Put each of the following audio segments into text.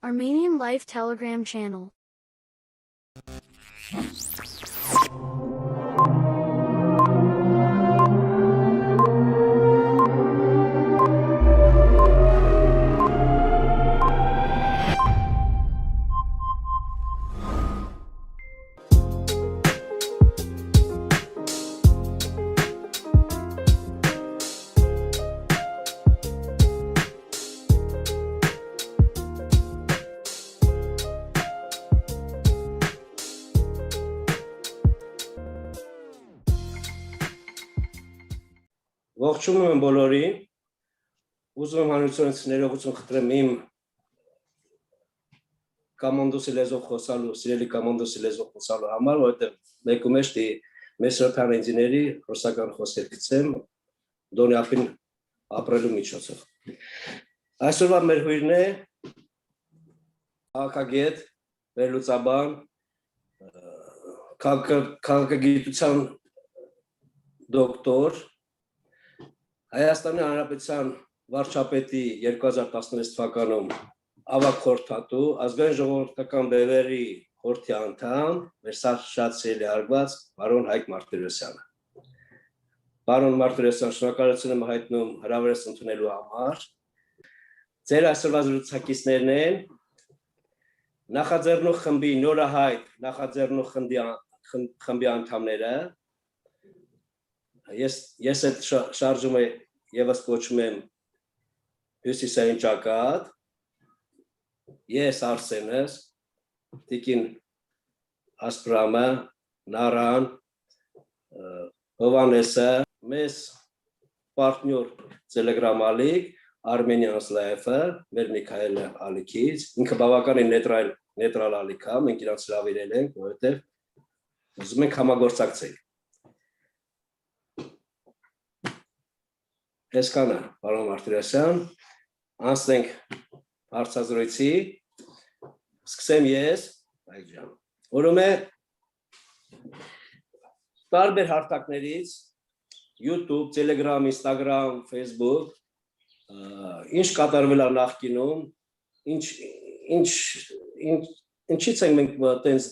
Armenian Life Telegram channel. Ողջունում եմ բոլորին, ուզում եմ հանրությունից ներողություն խնդրեմ իմ կամանդոսի լեզվով խոսալու, սիրելի կամանդոսի լեզվով խոսալու համար, որովհետև մեկումեջտի մեր սրբան ինժեների ռուսական խոսքեր գցեմ դոնի ապին ապրելու միջոցով։ Այսօրվա մեր հյուրն է քաղաքագետ, վերլուծաբան, քաղաքագիտության դոկտոր, Հայաստանի Հանրապետության վարչապետի 2016 թվականում ավագ խորհրդատու, ազգային ժողովրդական բևեռի խորհրդի անդամ, մեր շատ սիրելի հարգված պարոն Հայկ Մարտիրոսյանը։ Պարոն Մարտիրոսյան, շնորհակալություն եմ հայտնում հրավերս ընդունելու համար։ Ձեր այսօրվա զրուցակիցներն են նախաձեռնող խմբի նորահայտ նախաձեռնող խմբի անդամները։ Ես այդ շարժումը եւս կոչում եմ հյուսիսային ճակատ, ես Արսենս, Տիկին Ասպրամը, Նարան, Հովանեսը, մեզ պարտնյոր Telegram ալիք, Armenians Life-ը, մեր Միքայել ալիքից, ինքը բավականին նեյտրալ ալիք է, մենք իրանց հրավիրել ենք, որովհետև ուզում ենք համագործակցել։ Այսքանը, պարոն Մարտիրոսյան, անցնենք հարցազրույցի, սկսեմ ես, Հայկ ջան, ուրեմն տարբեր հարթակներից, YouTube, Telegram, Instagram, Facebook, ինչ կատարվել է նախկինում, ինչից ենք մենք տենց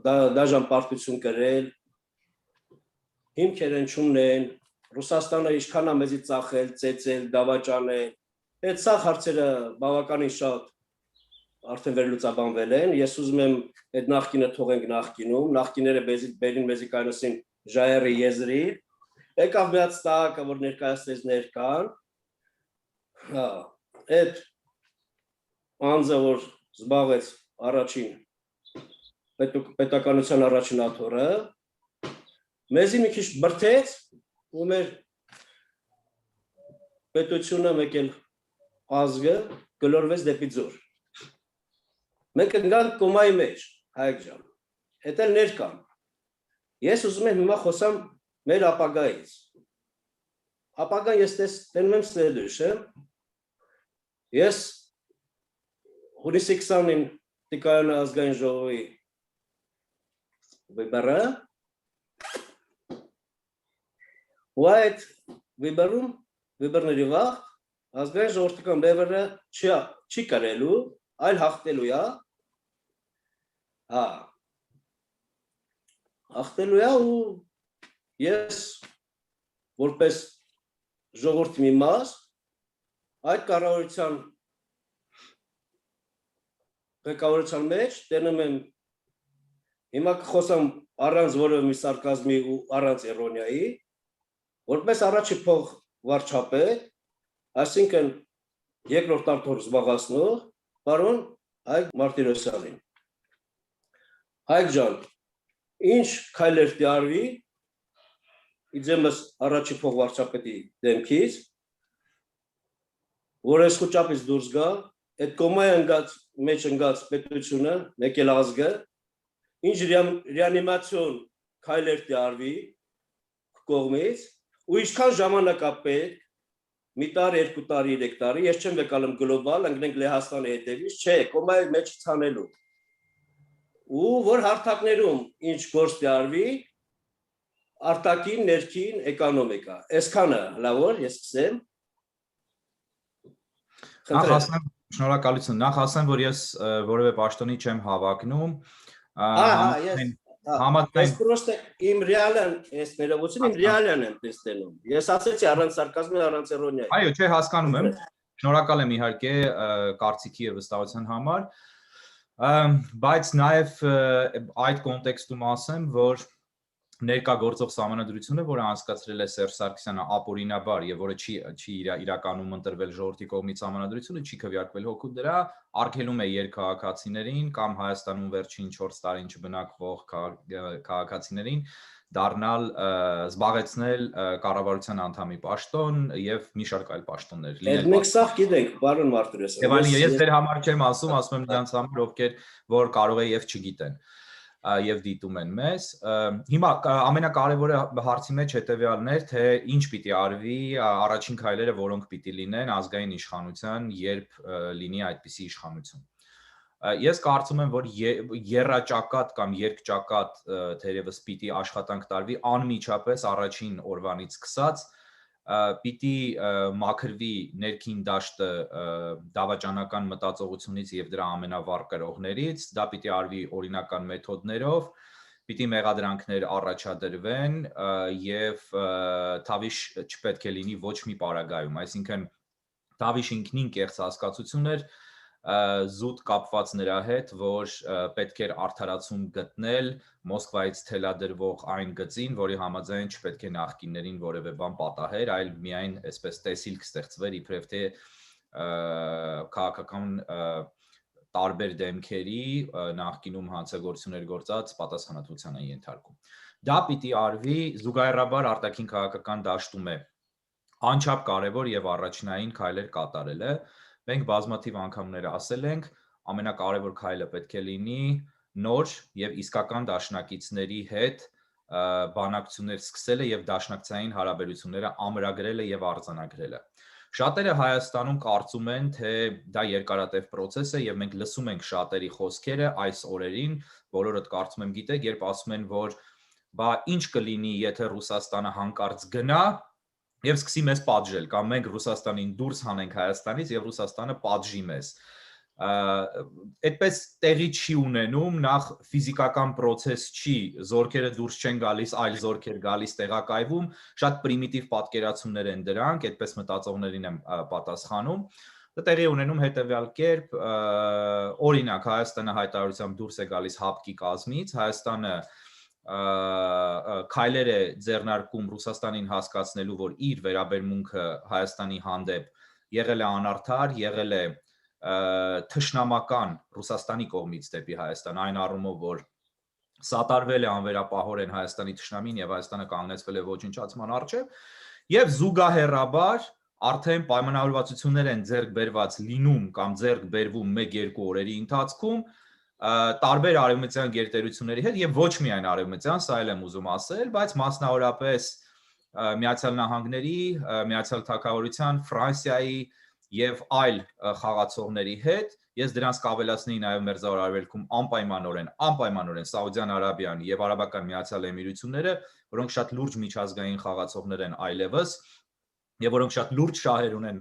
դաժան պարտություն կրել, հիմքեր են չունեն, Ռուսաստանը ինչքան է մեզի ծախել, ծեծել, դավաճանել, այդ սա հարցերը բավականին շատ արդեն վերլուծաբանվել են, ես ուզում եմ այդ նախկինը թողենք նախկինում, նախկիները բերին մեզի կայնոսին ժայերի եզրի, եկավ միած տակը, որ ներկայացնեզներ կան, այդ անձը, որ զբաղեց առաջին, պետականության առաջին աթորը, մեզի մի քիչ բրդեց, ու մեր պետությունը մեկ էլ ազգը գլորվեց դեպի ձոր։ Մենք ընկանք կոմայի մեջ, Հայկ ջան, հետ էլ ներկան։ Ես ուզում եմ հիմա խոսամ մեր ապագայից։ Ապագան ես տենում եմ следующее։ Ես հունիսի 20-ին Տիկայանի ազգային ժողովի վիբերը ու այդ վիբերների վաղ ազգային ժողովրդական բևեռը չի կարելու, այլ հաղթելու է, հաղթելու է ու ես որպես ժողովրդի մի մաս այդ կառավարության ղեկավարության մեջ տենում եմ հիմա կխոսամ առանց որևէ մի սարկազմի ու առանց իռոնիայի որպես առաջի փող վարչապետ, այսինքն երկրորդ աթոռ զբաղեցնող պարոն Հայկ Մարտիրոսյանին։ Հայկ ջան, ինչ քայլեր դարվի իձեմս առաջի փող վարչապետի դեմքից, որ այս խոճապից դուրս գա, այդ կոմայի մեջ ընկած պետությունը, մեկ էլ ազգը, ինչ ռեանիմացիոն քայլեր դարվի կողմից, ու ինչքան ժամանակ է պետք, մի տարի, 2 տարի, 3 տարի, ես չեմ վկալում գլոբալ, ընկնենք Լեհաստանի հետևից, չէ, կոմայի մեջ ցանելու։ Ու որ հարթակներում ինչ գործ դարվի, արտաքին, ներքին, էկոնոմիկա։ Այսքանը, լավ որ ես սկսեմ։ Նախ ասեմ, Շնորհակալություն։ Նախ ասեմ, որ ես որևէ պաշտոնի չեմ հավակնում։ yes. Համաձայն Ես պրոստը իմ ռեալն ես ներողություն իմ ռեալն եմ տեսնում։ Ես ասեցի առանց սարկազմի, առանց իռոնիայի։ Այո, չէ, հասկանում եմ։ Շնորհակալ եմ իհարկե կարծիքի եւ վստահության համար։ Բայց նաեւ այդ կոնտեքստում ասեմ, որ ներկա գործող սահմանադրությունը, որը անցկացրել է Սերժ Սարգսյանը ապօրինաբար եւ որը չի իրականում ընտրվել ժողովրդի կողմից սահմանադրությունը, չի քվեարկվել հոգու դրա, արգելում է երկքաղաքացիներին կամ Հայաստանում վերջին 4 տարին չբնակվող քաղաքացիներին դառնալ զբաղեցնել կառավարության անդամի պաշտոն եւ մի շարք այլ պաշտոններ լինել։ Մենք սա գիտենք, պարոն Մարտիրոս։ Եվ ես դեր համար չեմ ասում եմ նրանց համար, ովքեր որ կարող է եւ չգիտեն եւ դիտում են մեզ։ Հիմա ամենակարևորը հարցի մեջ հետեւյալն էր, թե ինչ պիտի արվի առաջին քայլերը, որոնք պիտի լինեն ազգային իշխանության, երբ լինի այդպիսի իշխանություն։ Ես կարծում եմ, որ երրաճակատ կամ երկճակատ թերևս պիտի աշխատանք տարվի անմիջապես առաջին օրվանից սկսած, պիտի մաքրվի ներքին դաշտը դավաճանական մտածողությունից եւ դրա ամենավառ կրողներից, դա պիտի արվի օրինական մեթոդներով, պիտի մեղադրանքներ առաջադրվեն եւ թավիշ չպետք է լինի ոչ մի պարագայում, այսինքն թավիշ ինքնին կեղծ հասկացություն էր զուտ կապված նրա հետ, որ պետք էր արդարացում գտնել Մոսկվայից թելադրվող այն գծին, որի համաձայն չպետք է նախկիններին որևէ բան պատահեր, այլ միայն այսպես տեսիլք ստեղծվեր իբրև թե քաղաքական տարբեր դեմքերի նախկինում հանցագործություններ գործած պատասխանատվության են ենթարկում։ Դա պիտի արվի զուգահեռաբար արտաքին քաղաքական դաշտում է անչափ կարևոր եւ առաջնային քայլեր կատարելը։ Մենք բազմաթիվ անգամներ ասել ենք, ամենակարևոր քայլը պետք է լինի նոր եւ իսկական դաշնակիցների հետ բանակցություններ սկսելը եւ դաշնակցային հարաբերությունները ամրագրելը եւ արձանագրելը։ Շատերը Հայաստանում կարծում են, թե դա երկարատև process է եւ մենք լսում ենք շատերի խոսքերը այս օրերին, բոլորդ կարծում եմ գիտեք, երբ ասում են, որ բա ինչ կլինի, եթե Ռուսաստանը հանկարծ գնա եւ սկսի մեզ պատժել, կամ մենք Ռուսաստանին դուրս հանենք Հայաստանից եւ Ռուսաստանը պատժի մեզ։ Այդպես տեղի չի ունենում, նախ ֆիզիկական process չի, զորքերը դուրս չեն գալիս, այլ զորքեր գալիս տեղակայվում, շատ պրիմիտիվ պատկերացումներ են դրանք, այդպես մտածողներին եմ պատասխանում։ Դա տեղի ունենում հետեւյալ կերպ, օրինակ Հայաստանը հայտարարությամբ դուրս է գալիս ՀԱՊԿ-ի կազմից, Հայաստանը քայլեր է ձեռնարկում Ռուսաստանին հասկացնելու, որ իր վերաբերմունքը Հայաստանի հանդեպ եղել է անարդար, եղել է թշնամական Ռուսաստանի կողմից դեպի Հայաստան, այն առումով, որ սատարվել է անվերապահորեն Հայաստանի թշնամին եւ Հայաստանը կանգնեցվել է ոչնչացման առջեւ, եւ զուգահեռաբար արդեն պայմանավորվածություններ են ձեռք բերված լինում կամ ձեռք բերվում 1-2 օրերի ընթացքում տարբեր արևմտյան գերտերությունների հետ եւ ոչ միայն արևմտյան, սա էլ եմ ուզում ասել, բայց մասնավորապես Միացյալ Նահանգների, Միացյալ Թագավորության, Ֆրանսիայի եւ այլ խաղացողների հետ, ես դրանց կավելացնեի նաեւ Մերձավոր Արևելքում անպայմանորեն Սաուդյան Արաբիան եւ Արաբական Միացյալ Էմիրությունները, որոնք շատ լուրջ միջազգային խաղացողներ են այլևս եւ որոնք շատ լուրջ շահեր ունեն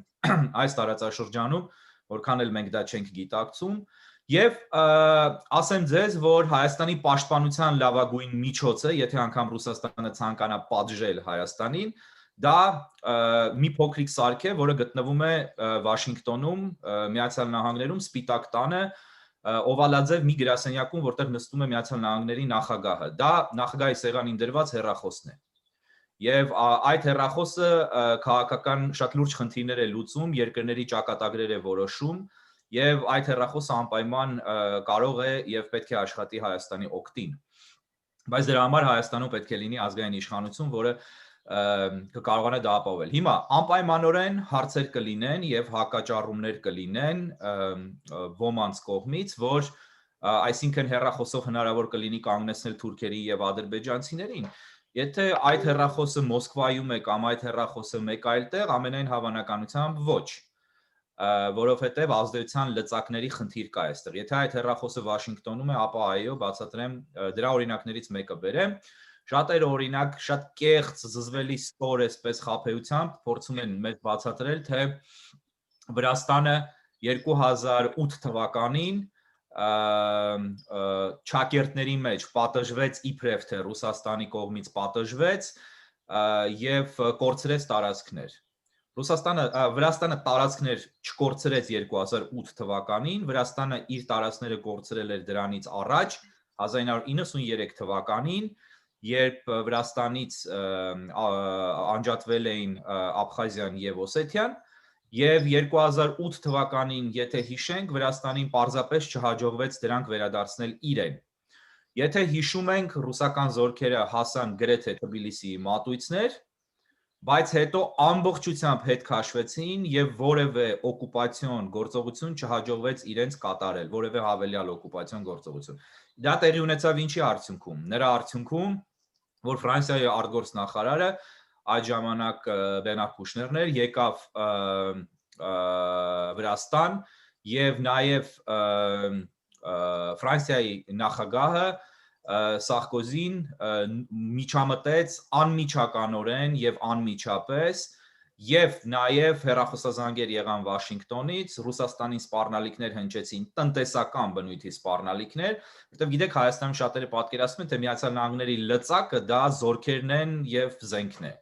այս տարածաշրջանում, որքան էլ մենք դա չենք գիտակցում։ Եվ ասեմ ձեզ, որ Հայաստանի պաշտպանության լավագույն միջոցը, եթե անգամ Ռուսաստանը ցանկանա պատժել Հայաստանին, դա մի փոքրիկ սարք է, որը գտնվում է Վաշինգտոնում, Միացյալ Նահանգներում, Սպիտակ տանը, օվալաձև մի գրասենյակում, որտեղ նստում է Միացյալ Նահանգների նախագահը։ Դա նախագահի սեղանին դրված հեռախոսն է։ Եվ այդ հեռախոսը քաղաքական շատ լուրջ խնդիրներ է լուծում, երկրների ճակատագրեր է որոշում, եւ այդ հեռախոսը անպայման կարող է եւ պետք է աշխատի Հայաստանի օգտին։ Բայց դրա համար Հայաստանում պետք է լինի ազգային իշխանություն, որը կկարողանա դա ապահովել։ Հիմա անպայմանորեն հարցեր կլինեն եւ հակաճառումներ կլինեն ոմանց կողմից, որ այսինքն հեռախոսով հնարավոր կլինի կանգնեցնել թուրքերի եւ ադրբեջանցիներին։ Եթե այդ հեռախոսը Մոսկվայում է կամ այդ հեռախոսը մեկ այլ տեղ, ամենայն հավանականությամբ ոչ, որովհետև ազդեցության լծակների խնդիր կա այստեղ։ Եթե այդ հեռախոսը Վաշինգտոնում է, ապա այո, բացատրեմ, դրա օրինակներից մեկը բերեմ։ Շատերը օրինակ շատ կեղծ զզվելի ստոր էսպես խաբեությամբ փորձում են մեզ բացատրել, թե Վրաստանը 2008 թվականին ճակերտների մեջ պատժվեց իբրև թե Ռուսաստանի կողմից պատժվեց եւ կորցրեց տարածքներ։ Վրաստանը տարածքներ չկորցրեց 2008 թվականին, Վրաստանը իր տարածքները կորցրել էր դրանից առաջ 1993 թվականին, երբ Վրաստանից անջատվել էին Աբխազիան եւ Օսեթիան, եւ 2008 թվականին, եթե հիշենք, Վրաստանին պարզապես չհաջողվեց դրանք վերադարձնել իրեն։ Եթե հիշում ենք, ռուսական զորքերը հասան գրեթե Թբիլիսիի մատույցներ, բայց հետո ամբողջությամբ հետ քաշվեցին եւ որևէ օկուպացիոն գործողություն չհաջողվեց իրենց կատարել, որևէ հավելյալ օկուպացիոն գործողություն։ Դա տեղի ունեցավ ինչի արդյունքում։ Նրա արդյունքում, որ Ֆրանսիայի արտգործնախարարը այդ ժամանակ Բենար Քուշներն էր, եկավ Վրաստան եւ նաեւ Ֆրանսիայի նախագահը Սարկոզին միջամտեց անմիջականորեն եւ անմիջապես եւ նաեւ հեռախոսազանգեր եղան Վաշինգտոնից, Ռուսաստանին սպառնալիքներ հնչեցին, տնտեսական բնույթի սպառնալիքներ, որտեղ գիտեք Հայաստանում շատերը պատկերացնում են, թե Միացյալ Նահանգների լծակը դա զորքերն են եւ զենքն է։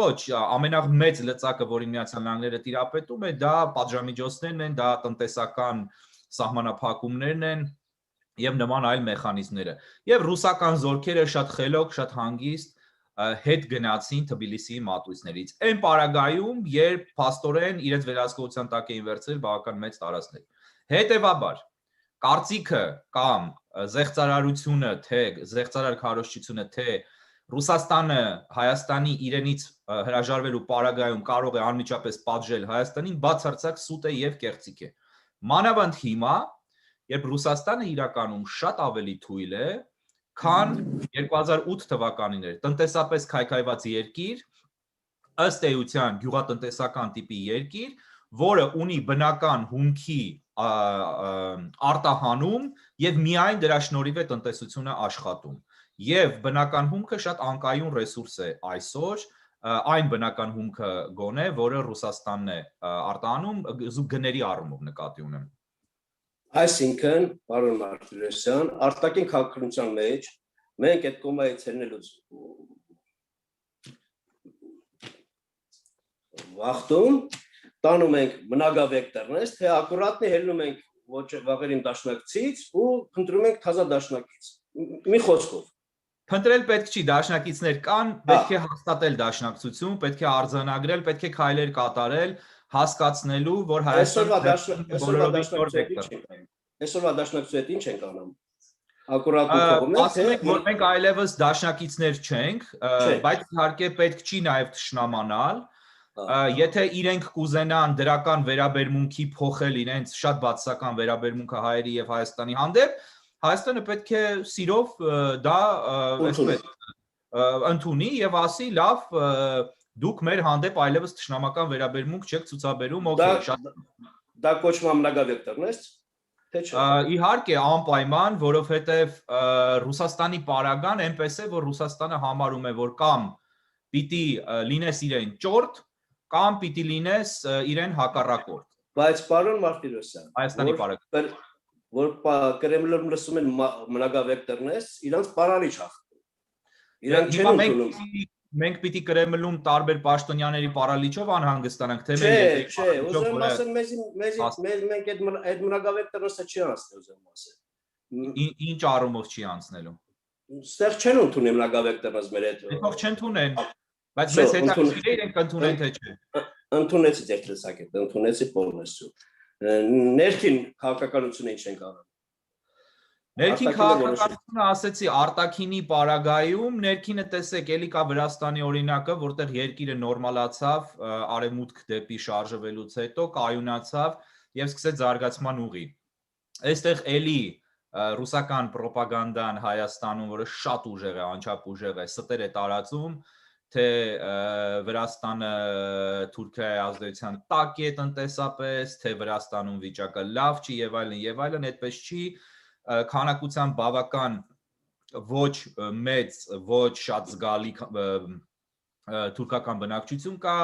Ոչ, ամենամեծ լծակը, որին Միացյալ Նահանգները տիրապետում է, դա պատժամիջոցներն են, դա տնտեսական սահմանափակումներն են եւ նման այլ մեխանիզմները։ Եվ ռուսական զորքերը շատ խելոք, շատ հանգիստ հետ գնացին Թբիլիսիի մատույցներից։ Այն պարագայում, երբ փաստորեն իրենց վերահսկողության տակ էին վերցրել բավական մեծ տարածքներ։ Հետևաբար, կարծիքը կամ զեղծարարությունը, թե զեղծարար քարոզչությունը, թե Ռուսաստանը Հայաստանի իրենից հրաժարվելու պարագայում կարող է անմիջապես պատժել Հայաստանին, բացարձակ սուտ է եւ կեղծիք է։ Մանավանդ հիմա, երբ Ռուսաստանը իրականում շատ ավելի թույլ է, քան 2008 թվականին էր, տնտեսապես քայքայված երկիր, ըստ էության գյուղատնտեսական տիպի երկիր, որը ունի բնական հումքի արտահանում եւ միայն դրա շնորհիվ է տնտեսությունը աշխատում։ Եվ բնական հումքը շատ անկայուն ռեսուրս է այսօր, այն բնական հումքը գոնե, որը Ռուսաստանն է արտահանում գների առումով նկատի ունեմ։ Այսինքն, պարոն Մարտիրոսյան, արտաքին քաղաքականության մեջ մենք այդ կոմայից ելնելուց վախտում տանում ենք մնագավեկտորներ, թե ակուրատնի ելնում ենք ոչ վաղերին դաշնակցից ու փնտրում ենք թազա դաշնակից։ Մի խոսքով Փնտրել պետք չի, դաշնակիցներ կան, պետք է հաստատել դաշնակցություն, պետք է արձանագրել, պետք է քայլեր կատարել, հասկացնելու, որ Այսօրվա դաշնակցությունը ինչ ենք անում։ Ակուրատու կողմից ասում ենք, որ մենք այլևս դաշնակիցներ չենք, բայց իհարկե պետք չի նաև թշնամանալ, եթե իրենք կուզենան դրական վերաբերմունքի փոխել իրենց շատ բացասական վերաբերմունքը հայերի եւ Հայաստանի հանդեպ, Հայաստանը պետք է սիրով դա ընդունի եւ ասի լավ դուք մեր հանդեպ այլևս թշնամական վերաբերմունք չեք ցուցաբերում, դա կոչվում է մնագավեկտորներ, թե չէ։ Իհարկե անպայման, որովհետեւ Ռուսաստանի պարագան այնպես է, որ Ռուսաստանը համարում է, որ կամ պիտի լինես իրեն ճորտ, կամ պիտի լինես իրեն հակառակորդ։ Բայց պարոն Մարտիրոսյան, Հայաստանի պարագան որ Կրեմլում լսում են մնագավեկտորներ, իրանց պարալիչ հաղթում։ Իրանք չեն ընդունում։ Մենք պիտի Կրեմլում տարբեր պաշտոնյաների պարալիչով անհանգստանանք, թե մենք Չէ, ուզում ասեմ, մենք այդ մնագավեկտորները չի անցնել, ուզում ասեմ։ Ինչ առումով չի անցնելու։ Ստեղ չեն ընդունում մնագավեկտորները մեր հետ։ Թող չընդունեն, բայց մեզ հետաքրքիր է իրենք ընդունեն թե չէ։ Ընդունեցի ձեր տեսակետը, ընդունեցի полностью։ Ներքին քաղաքականությունը ինչ ենք անում։ Ներքին քաղաքականությունը ասեցի արտաքինի պարագայում, ներքինը տեսեք, էլի կա Վրաստանի օրինակը, որտեղ երկիրը նորմալացավ, արևմուտք դեպի շարժվելուց հետո կայունացավ եւ սկսեց զարգացման ուղի։ Այստեղ էլի ռուսական ռոպագանդան Հայաստանում, որը շատ ուժեղ է, անչափ ուժեղ է, ստեր է տարածում, թե Վրաստանը Թուրքիայի ազդեցության տակ է տնտեսապես, թե Վրաստանում վիճակը լավ չի եւ այլն, այդպես չի, քանակության բավական ոչ մեծ, ոչ շատ զգալի թուրքական բնակչություն կա,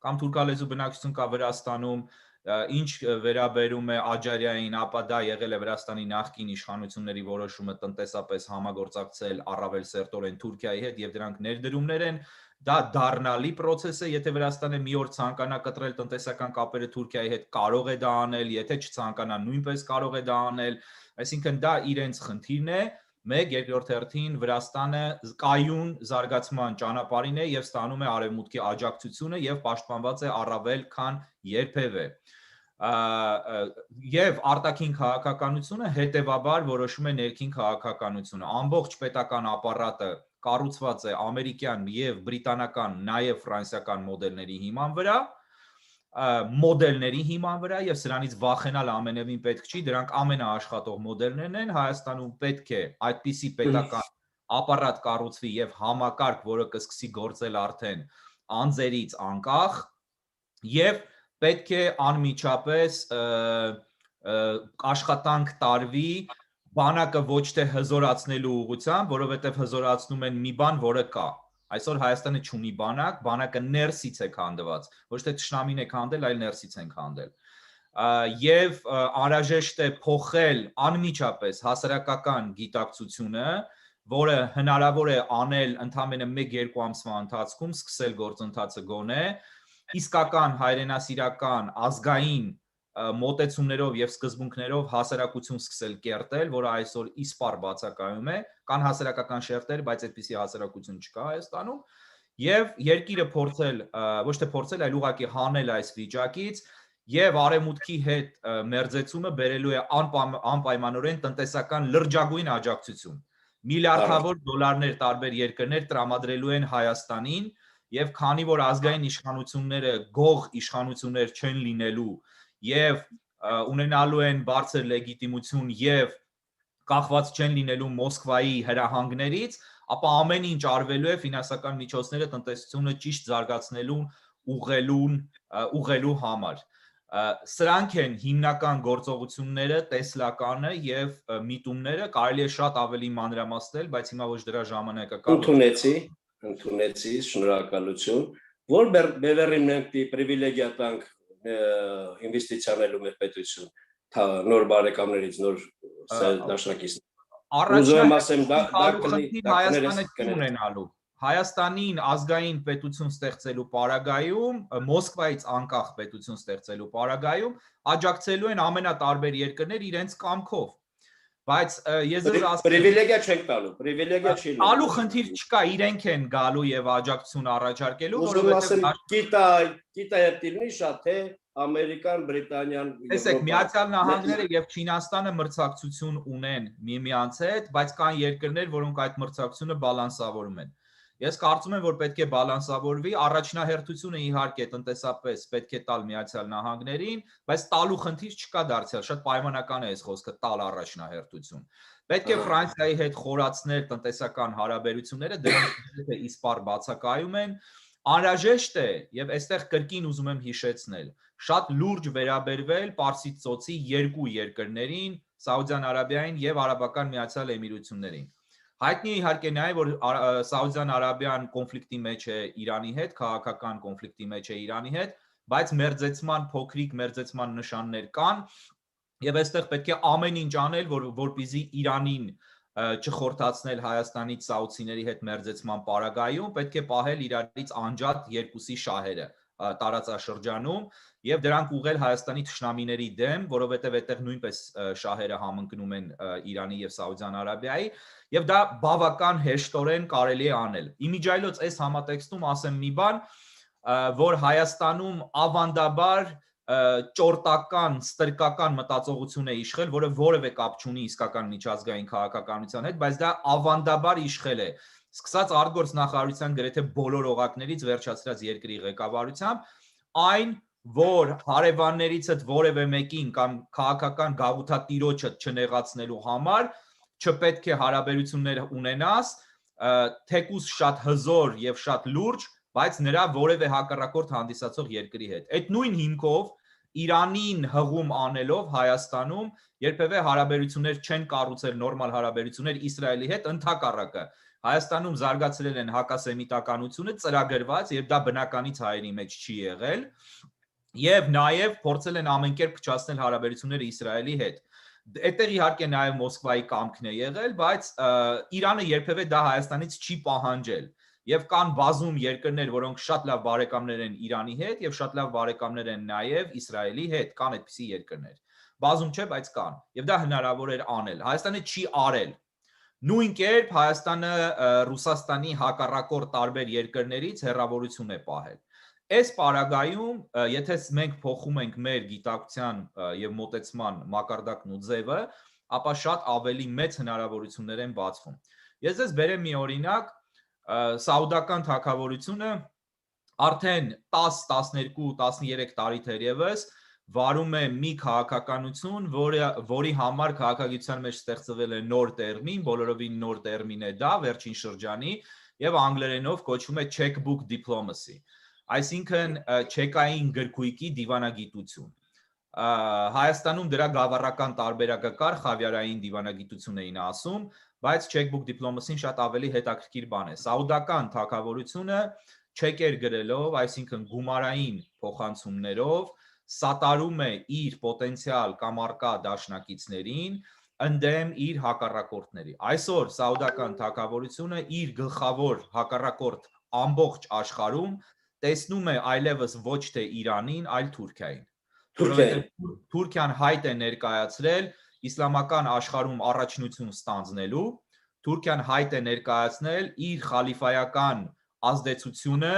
կամ թուրքալեզու բնակչություն կա Վրաստանում, Ինչ վերաբերում է Աջարիային, ապա դա եղել է Վրաստանի նախկին իշխանությունների որոշումը տնտեսապես համագործակցել առավել սերտորեն Թուրքիայի հետ եւ դրանք ներդրումներ են, դա դառնալի process է, եթե Վրաստանը մի օր ցանկանա կտրել տնտեսական կապերը Թուրքիայի հետ, կարող է դա անել, եթե չցանկանա նույնպես կարող է դա անել, այսինքն դա իրենց խնդիրն է, մեկ երկրորդ հերթին Վրաստանը կայուն զարգացման ճանապարհին է եւ ստանում է արևմուտքի աջակցությունը եւ պաշտպանված է առավել քան երբևէ։ Եվ արտաքին քաղաքականությունը հետևաբար որոշում է ներքին քաղաքականությունը։ Ամբողջ պետական ապարատը կառուցված է ամերիկյան եւ բրիտանական, նաեւ ֆրանսիական մոդելների հիման վրա եւ սրանից վախենալ ամենևին պետք չի, դրանք ամենաաշխատող մոդելներն են, Հայաստանում պետք է այդպիսի պետական ապարատ կառուցվի եւ համակարգ, որը կսկսի գործել արդեն անձերից անկախ եւ պետք է անմիջապես աշխատանք տարվի բանակը ոչ թե հզորացնելու ուղղությամբ, որովհետև հզորացնում են մի բան, որը կա։ Այսօր Հայաստանը չունի բանակ, բանակը ներսից է քանդված, ոչ թե թշնամին է քանդել, այլ ներսից են քանդել։ Եվ անհրաժեշտ է փոխել անմիջապես հասարակական գիտակցությունը, որը հնարավոր է անել ընդամենը 1-2 ամսվա ընթացքում, սկսել գործընթացը գոնե, իսկական հայրենասիրական ազգային մոտեցումներով եւ սկզբունքներով հասարակություն սկսել կերտել, որը այսօր իսպառ բացակայում է, կան հասարակական շերտեր, բայց այդպիսի հասարակություն չկա Հայաստանում, եւ երկիրը փորձել, ոչ թե փորձել, այլ ուղղակի հանել այս վիճակից եւ արևմուտքի հետ մերձեցումը բերելու է անպայմանորեն տնտեսական լրջագույն աջակցություն։ Միլիարդավոր դոլարներ տարբեր երկրներ տրամադրելու են Հայաստանին եւ քանի որ ազգային իշխանությունները գող իշխանություններ չեն լինելու եւ ունենալու են բարձր լեգիտիմություն եւ կախված չեն լինելու Մոսկվայի հրահանգներից, ապա ամեն ինչ արվելու է ֆինանսական միջոցները տնտեսությունը ճիշտ զարգացնելուն ուղղելու համար։ Սրանք են հիմնական գործողությունները, տեսլականը եւ միտումները, կարելի է շատ ավելի մանրամասնել, բայց հիմա ոչ դրա ժամանակը կա։ Ընդունեցի, շնորհակալություն, որ բևեռին մենք պրիվիլեգիա տանք ինվեստիցիաներու մեր պետություն, նոր բարեկամներից, նոր դաշնակիցներից։ Հայաստանին ազգային պետություն ստեղծելու պարագայում, Մոսկվայից անկախ պետություն ստեղծելու պարագայում աջակցելու են ամենատարբեր երկրներ իրենց կամքով։ Բայց ես պրիվիլեգիա չենք տալու, պրիվիլեգիա չի լինելու։ Տալու խնդիր չկա, իրենք են գալու եւ աջակցություն առաջարկելու, որովհետեւ Կիտայը շատ է Ամերիկան, Բրիտանիան, Տեսեք, Միացյալ Նահանգները եւ Չինաստանը մրցակցություն ունեն միմյանց հետ, բայց կան երկրներ, որոնք այդ մրցակցությունը բալանսավորում են։ Ես կարծում եմ, որ պետք է բալանսավորվի, առաջնահերթությունը իհարկե տնտեսապես պետք է տալ Միացյալ Նահանգներին, բայց տալու խնդիր չկա դարձյալ, շատ պայմանական է այս խոսքը տալ առաջնահերթություն։ Պետք է Ֆրանսիայի հետ խորացնել տնտեսական հարաբերությունները, դրանք իսպառ բացակայում են, անհրաժեշտ է եւ այստեղ կրկին ուզում եմ հիշեցնել, շատ լուրջ վերաբերվել Պարսից ծոցի երկու երկրներին, Սաուդյան Արաբիային եւ Արաբական Միացյալ Էմիրություններին։ Հայտնի իհարկե նաեւ որ Սաուդյան Արաբիան կոնֆլիկտի մեջ է Իրանի հետ, քաղաքական կոնֆլիկտի մեջ է Իրանի հետ, բայց մերձեցման փոքրիկ մերձեցման նշաններ կան եւ այստեղ պետք է ամեն ինչ անել, որպեսզի Իրանին չխորթացնել Հայաստանից սաուդցիների հետ մերձեցման պարագայում, պետք է պահել իրարից անջատ երկուսի շահերը տարածաշրջանում եւ դրանք ուղղել Հայաստանի թշնամիների դեմ, որովհետեւ այդտեղ նույնպես շահերը համընկնում են Իրանի եւ Սաուդյան Արաբիայի եւ դա բավական հեշտորեն կարելի է անել։ Իմիջայլոց այս համատեքստում ասեմ մի բան, որ Հայաստանում ավանդաբար ճորտական, ստրկական մտածողություն է իշխել, որը որևէ կապ չունի իսկական միջազգային քաղաքականության հետ, բայց դա ավանդաբար իշխել է, սկսած արտգործ նախարարության գրեթե բոլոր օղակներից վերջացրած երկրի ղեկավարությամբ, այն, որ հարևաններիցդ որևէ մեկին կամ քաղաքական գաղութատիրոջը չնեղացնելու համար չպետք է հարաբերություններ ունենաս, թեկուզ շատ հզոր եւ շատ լուրջ, բայց նրա որևէ հակառակորդ հանդիսացող երկրի հետ։ Այդ նույն հիմքով Իրանին հղում անելով Հայաստանում երբևէ հարաբերություններ չեն կառուցել նորմալ հարաբերություններ Իսրայելի հետ, ընդհակառակը Հայաստանում զարգացրել են հակասեմիտականությունը ծրագրված եւ դա բնականից հայերի մեջ չի եղել Եվ նաև փորձել են ամեն կերպ փչացնել հարաբերությունները Իսրայելի հետ։ Այդտեղ իհարկե նաև Մոսկվայի կամքն է եղել, բայց Իրանը երբևէ դա Հայաստանից չի պահանջել։ Եվ կան բազում երկրներ, որոնք շատ լավ բարեկամներ են Իրանի հետ եւ շատ լավ բարեկամներ են նաև Իսրայելի հետ, կան այդպիսի երկրներ։ Բազում չէ, բայց կան։ Եվ դա հնարավոր էր անել։ Հայաստանը չի արել։ Նույն կերպ Հայաստանը Ռուսաստանի հակառակորդ տարբեր երկրներից հեռավորություն է պահել։ Այս պարագայում, եթե մենք փոխում ենք մեր գիտակցության եւ մոտեցման մակարդակն ու ձևը, ապա շատ ավելի մեծ հնարավորություններ են բացվում։ Ես ձեզ բերեմ մի օրինակ, Սաուդական թագավորությունը արդեն 10, 12, 13 տարի թերևս վարում է մի քաղաքականություն, որի համար քաղաքագիտության մեջ ստեղծվել է նոր տերմին, բոլորովին նոր տերմին է դա վերջին շրջանի եւ անգլերենով կոչվում է checkbook diplomacy, այսինքն չեկային գրքույկի դիվանագիտություն։ Հայաստանում դրա գավառական տարբերակը կար, խավիարային դիվանագիտություն էին ասում, բայց checkbook diplomacy-ն շատ ավելի հետաքրքիր բան է։ Սաուդական թագավորությունը չեկեր գրելով, այսինքն գումարային փոխանցումներով սատարում է իր պոտենցիալ կամ արկա դաշնակիցներին ընդդեմ իր հակառակորդների։ Այսօր Սաուդական թագավորությունը իր գլխավոր հակառակորդ ամբողջ աշխարհում տեսնում է այլևս ոչ թե Իրանին, այլ Թուրքիային։ Թուրքիան հայտ է ներկայացրել իսլամական աշխարհում առաջնություն ստանձնելու, Թուրքիան հայտ է ներկայացնել իր խալիֆայական ազդեցությունը,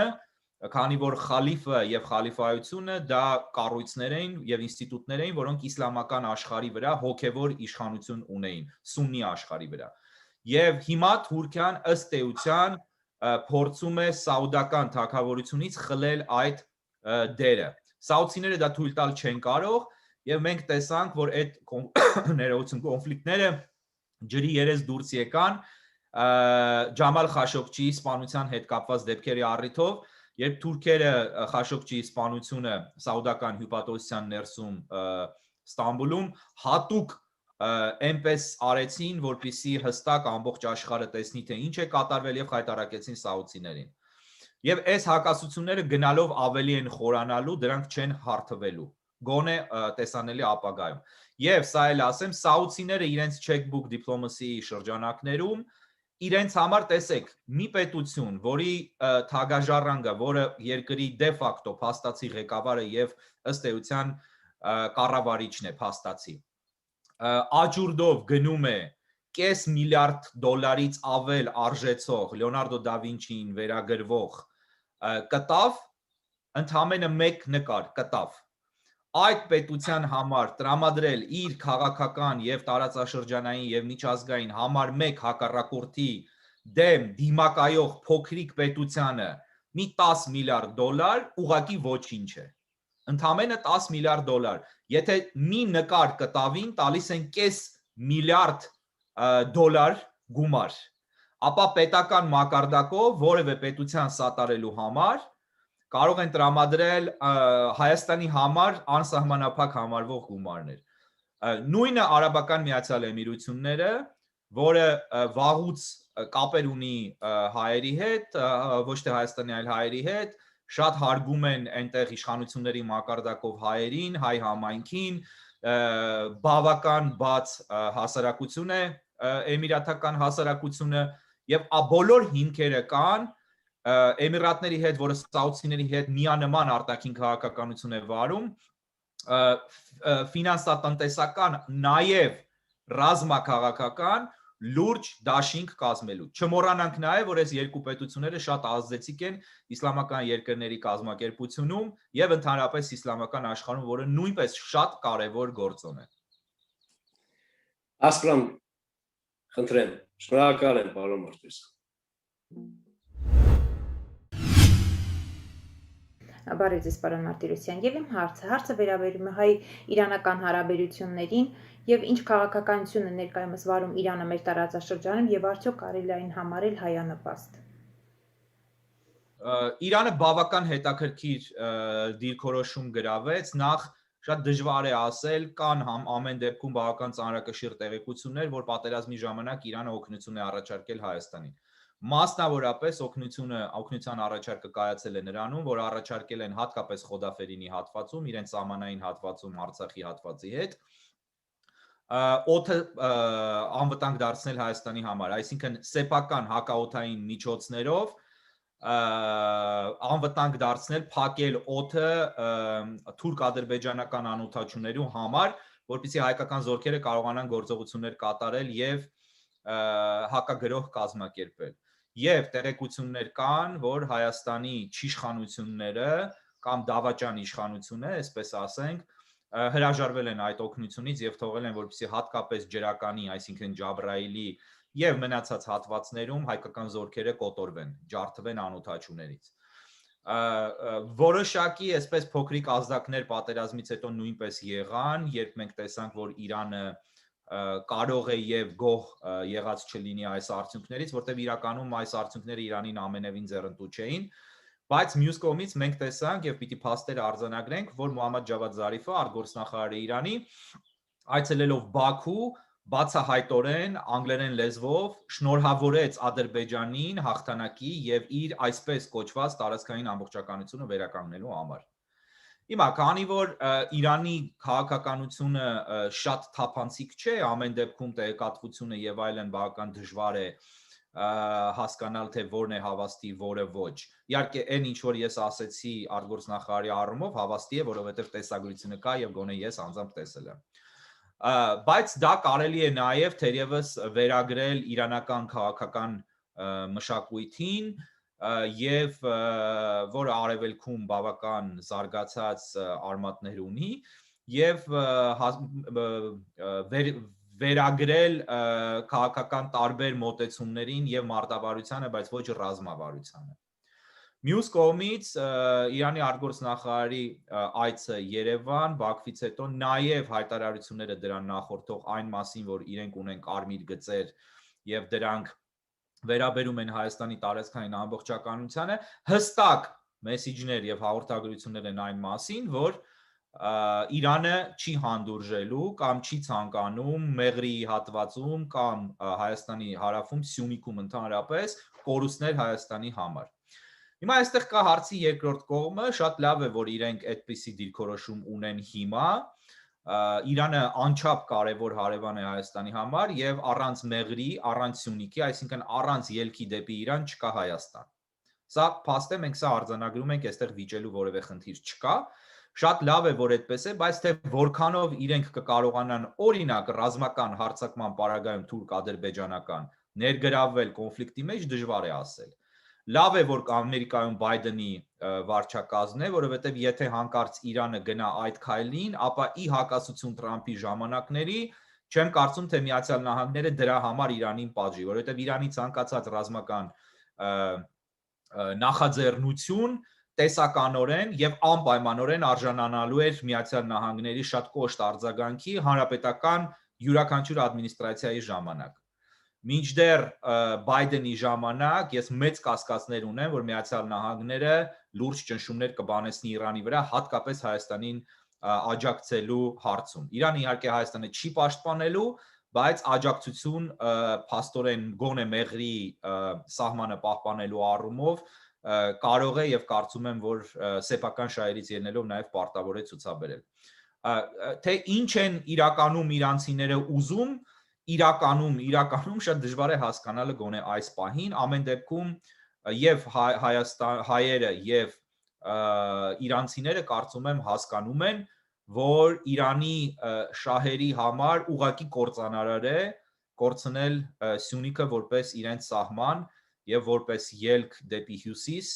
քանի որ խալիֆը եւ խալիֆայությունը դա կառույցներ էին եւ ինստիտուտներ էին, որոնք իսլամական աշխարհի վրա հոգեվոր իշխանություն ունեին, սուննի աշխարհի վրա։ Եվ հիմա Թուրքիան ըստ էության փորձում է սաուդական թագավորությունից խլել այդ դերը։ Սաուդցիները դա թույլ տալ չեն կարող եւ մենք տեսանք, որ այդ ներողություն կոնֆլիկտները ջրի երես դուրս եկան Ջամալ Խաշոկչիի սպանության հետ կապված դեպքերի առիթով, երբ թուրքերը Խաշոկչիի սպանությունը սաուդական հյուպատոսության ներսում Ստամբուլում հատուկ այնպես արեցին, որպեսզի հստակ ամբողջ աշխարհը տեսնի, թե ինչ է կատարվել եւ խայտարակեցին սաուդցիներին։ Եվ այս հակասությունները գնալով ավելի են խորանալու, դրանք չեն հարթվելու, գոնե տեսանելի ապագայում։ Եվ սա էլ ասեմ, սաուդցիները իրենց checkbook diplomacy շրջանակներում իրենց համար տեսեք, մի պետություն, որի թագաժառանգը, որը երկրի դե ֆակտո փաստացի ղեկավարը եւ ըստ էության կառավարիչն է փաստացի, աջուրդով գնում է կես միլիարդ դոլարից ավել արժեցող Լեոնարդո դա Վինչիին վերագրվող կտավ, ընդամենը մեկ նկար կտավ։ Այդ պետության համար տրամադրել իր քաղաքական եւ տարածաշրջանային եւ միջազգային համար մեկ հակառակորդի դեմ դիմակայող փոքրիկ պետությանը մի 10 միլիարդ դոլար ուղղակի ոչինչ է։ Ընդամենը 10 միլիարդ դոլար։ Եթե մի նկար կտավին տալիս են կես միլիարդ դոլար գումար, ապա պետական մակարդակով որևէ պետության սատարելու համար կարող են տրամադրել Հայաստանի համար անսահմանափակ համարվող գումարներ։ Նույնը Արաբական Միացյալ Էմիրությունները, որը վաղուց կապեր ունի հայերի հետ, ոչ թե Հայաստանի, այլ հայերի հետ, շատ հարգում են այնտեղ իշխանությունների մակարդակով հայերին, հայ համայնքին, բավական բաց հասարակություն է էմիրատական հասարակությունը եւ բոլոր հիմքերը կան Էմիրատների հետ, որը սաուդցիների հետ միանման արտաքին քաղաքականություն է վարում, ֆինանսատնտեսական, նաեւ ռազմաքաղաքական լուրջ դաշինք կազմելու։ Չմոռանանք նաեւ, որ այս երկու պետությունները շատ ազդեցիկ են իսլամական երկրների կազմակերպությունում եւ ընդհանրապես իսլամական աշխարհում, որը նույնպես շատ կարեւոր գործոն է։ Ասպրամ, խնդրեմ, շնորհակալ եմ, պարոն Մարտիրոս։ Բարև ձեզ, պարոն Մարտիրոսյան, եւ իմ հարցը վերաբերում է հայ-իրանական հարաբերություններին եւ ինչ քաղաքականություն է ներկայումս վարում Իրանը մեր տարածաշրջանում եւ արդյոք կարելի է այն համարել հայանպաստ։ Իրանը բավական հետաքրքիր դիրքորոշում գրավեց, նախ շատ դժվար է ասել, կան ամեն դեպքում բավական ծանրակշիռ տեղեկություններ, որ պատերազմի ժամանակ Իրանը օգնություն է առաջարկել Հայաստանին։ Մասնավորապես օգնության առաջարկը կայացել է նրանում, որ առաջարկել են հատկապես Խոդաֆերինի հատվածում, իրենց սահմանային հատվածում Արցախի հատվածի հետ, օդը անվտանգ դարձնել Հայաստանի համար, այսինքն սեփական հակաօդային միջոցներով անվտանգ դարձնել, փակել օդը թուրք-ադրբեջանական անօդաչուներու համար, որպեսզի հայկական զորքերը կարողանան գործողություններ կատարել եւ հակագրոհ կազմակերպել։ Եվ տեղեկություններ կան, որ Հայաստանի իշխանությունները կամ դավաճան իշխանությունը, այսպես ասենք, հրաժարվել են այդ օգնությունից եւ թողել են, որպեսզի հատկապես ջրականի, այսինքն Ջաբրայիլի եւ մնացած հատվածներում հայկական զորքերը կոտորվեն, ջարդվեն անօդաչուներից։ Որոշակի այսպես փոքրիկ ազդակներ պատերազմից հետո նույնպես եղան, երբ մենք տեսանք, որ Իրանը կարող է եւ գոհ եղած չլինի այս արդյունքներից, որտեղ իրականում այս արդյունքները Իրանին ամենևին ձեռնտու չէին, բայց մյուս կողմից մենք տեսանք եւ պիտի փաստերը արձանագրենք, որ Մոհամմադ Ջավադ Զարիֆը, արտգործնախարարը Իրանի, այցելելով Բաքու, բացահայտորեն անգլերեն լեզվով շնորհավորեց Ադրբեջանին հաղթանակի եւ իր այսպես կոչված տարածքային ամբողջականությունը վերականգնելու համար։ Հիմա, քանի որ Իրանի քաղաքականությունը շատ թափանցիկ չէ, ամեն դեպքում տեղեկատվությունը եւ այլն բավական դժվար է հասկանալ, թե որն է հավաստի, որը ոչ։ Իհարկե, այն ինչ որ ես ասեցի արտգործնախարարի առումով հավաստի է, որովհետեւ տեսագրությունը կա եւ գոնե ես անձամբ տեսել եմ։ Բայց դա կարելի է նաեւ թերևս վերագրել իրանական քաղաքական մշակույթին եւ որը արևելքում բավական զարգացած արմատներ ունի եւ վերագրել քաղաքական տարբեր մոտեցումներին եւ մարտավարությանը, բայց ոչ ռազմավարությանը։ Մյուս կողմից Իրանի արտգործնախարարի այցը Երևան, Բաքվից հետո նաեւ հայտարարությունները դրան նախորդող այն մասին, որ իրենք ունեն կարմիր գծեր եւ դրանք վերաբերում են Հայաստանի տարածքային ամբողջականությանը, հստակ մեսիջներ եւ հաղորդագրություններ են այն մասին, որ Իրանը չի հանդուրժելու կամ չի ցանկանում Մեղրիի հատվածում կամ Հայաստանի հարավում, Սյունիքում ընդհանրապես կորուստներ Հայաստանի համար։ Հիմա այստեղ կա հարցի երկրորդ կողմը, շատ լավ է, որ իրենք այդպիսի դիրքորոշում ունեն հիմա, Իրանը անչափ կարևոր հարևան է Հայաստանի համար եւ առանց Մեղրի, առանց Սյունիքի, այսինքն առանց ելքի դեպի Իրան չկա Հայաստան։ Սա փաստ է, մենք սա արձանագրում ենք, այստեղ վիճելու որևէ խնդիր չկա։ Շատ լավ է, որ այդպես է, բայց թե որքանով իրենք կկարողանան օրինակ ռազմական հարձակման պարագայում թուրք-ադրբեջանական ներգրավվել կոնֆլիկտի մեջ, դժվար է ասել։ Լավ է, որ Ամերիկայում Բայդենի վարչակազմն է, որովհետև եթե հանկարծ Իրանը գնա այդ քայլին, ապա ի հակասություն Թրամփի ժամանակների, չեմ կարծում, թե Միացյալ Նահանգները դրա համար Իրանին պատժի, որովհետև Իրանի ցանկացած ռազմական նախաձեռնություն տեսականորեն եւ անպայմանորեն արժանանալու էր Միացյալ Նահանգների շատ կոշտ արձագանքի հանրապետական յուրաքանչյուր ադմինիստրացիայի ժամանակ։ Մինչդեռ Բայդենի ժամանակ ես մեծ կասկածներ ունեմ, որ Միացյալ Նահանգները լուրջ ճնշումներ կբանեցնի Իրանի վրա, հատկապես Հայաստանին աջակցելու հարցում։ Իրանը իհարկե Հայաստանը չի պաշտպանելու, բայց աջակցություն փաստորեն գոնե Մեղրի սահմանը պահպանելու առումով կարող է եւ կարծում եմ, որ սեփական շահերից ելնելով նաեւ պարտավոր է ցուցաբերել։ Թե ինչ են իրականում իրանցիները ուզում, իրականում շատ դժվար է հասկանալը գոնե այս պահին, ամեն դեպքում եւ հայերը եւ իրանցիները կարծում եմ հասկանում են, որ Իրանի շահերի համար ուղղակի կործանարար է կորցնել Սյունիքը որպես իրենց սահման եւ որպես ելք դեպի հյուսիս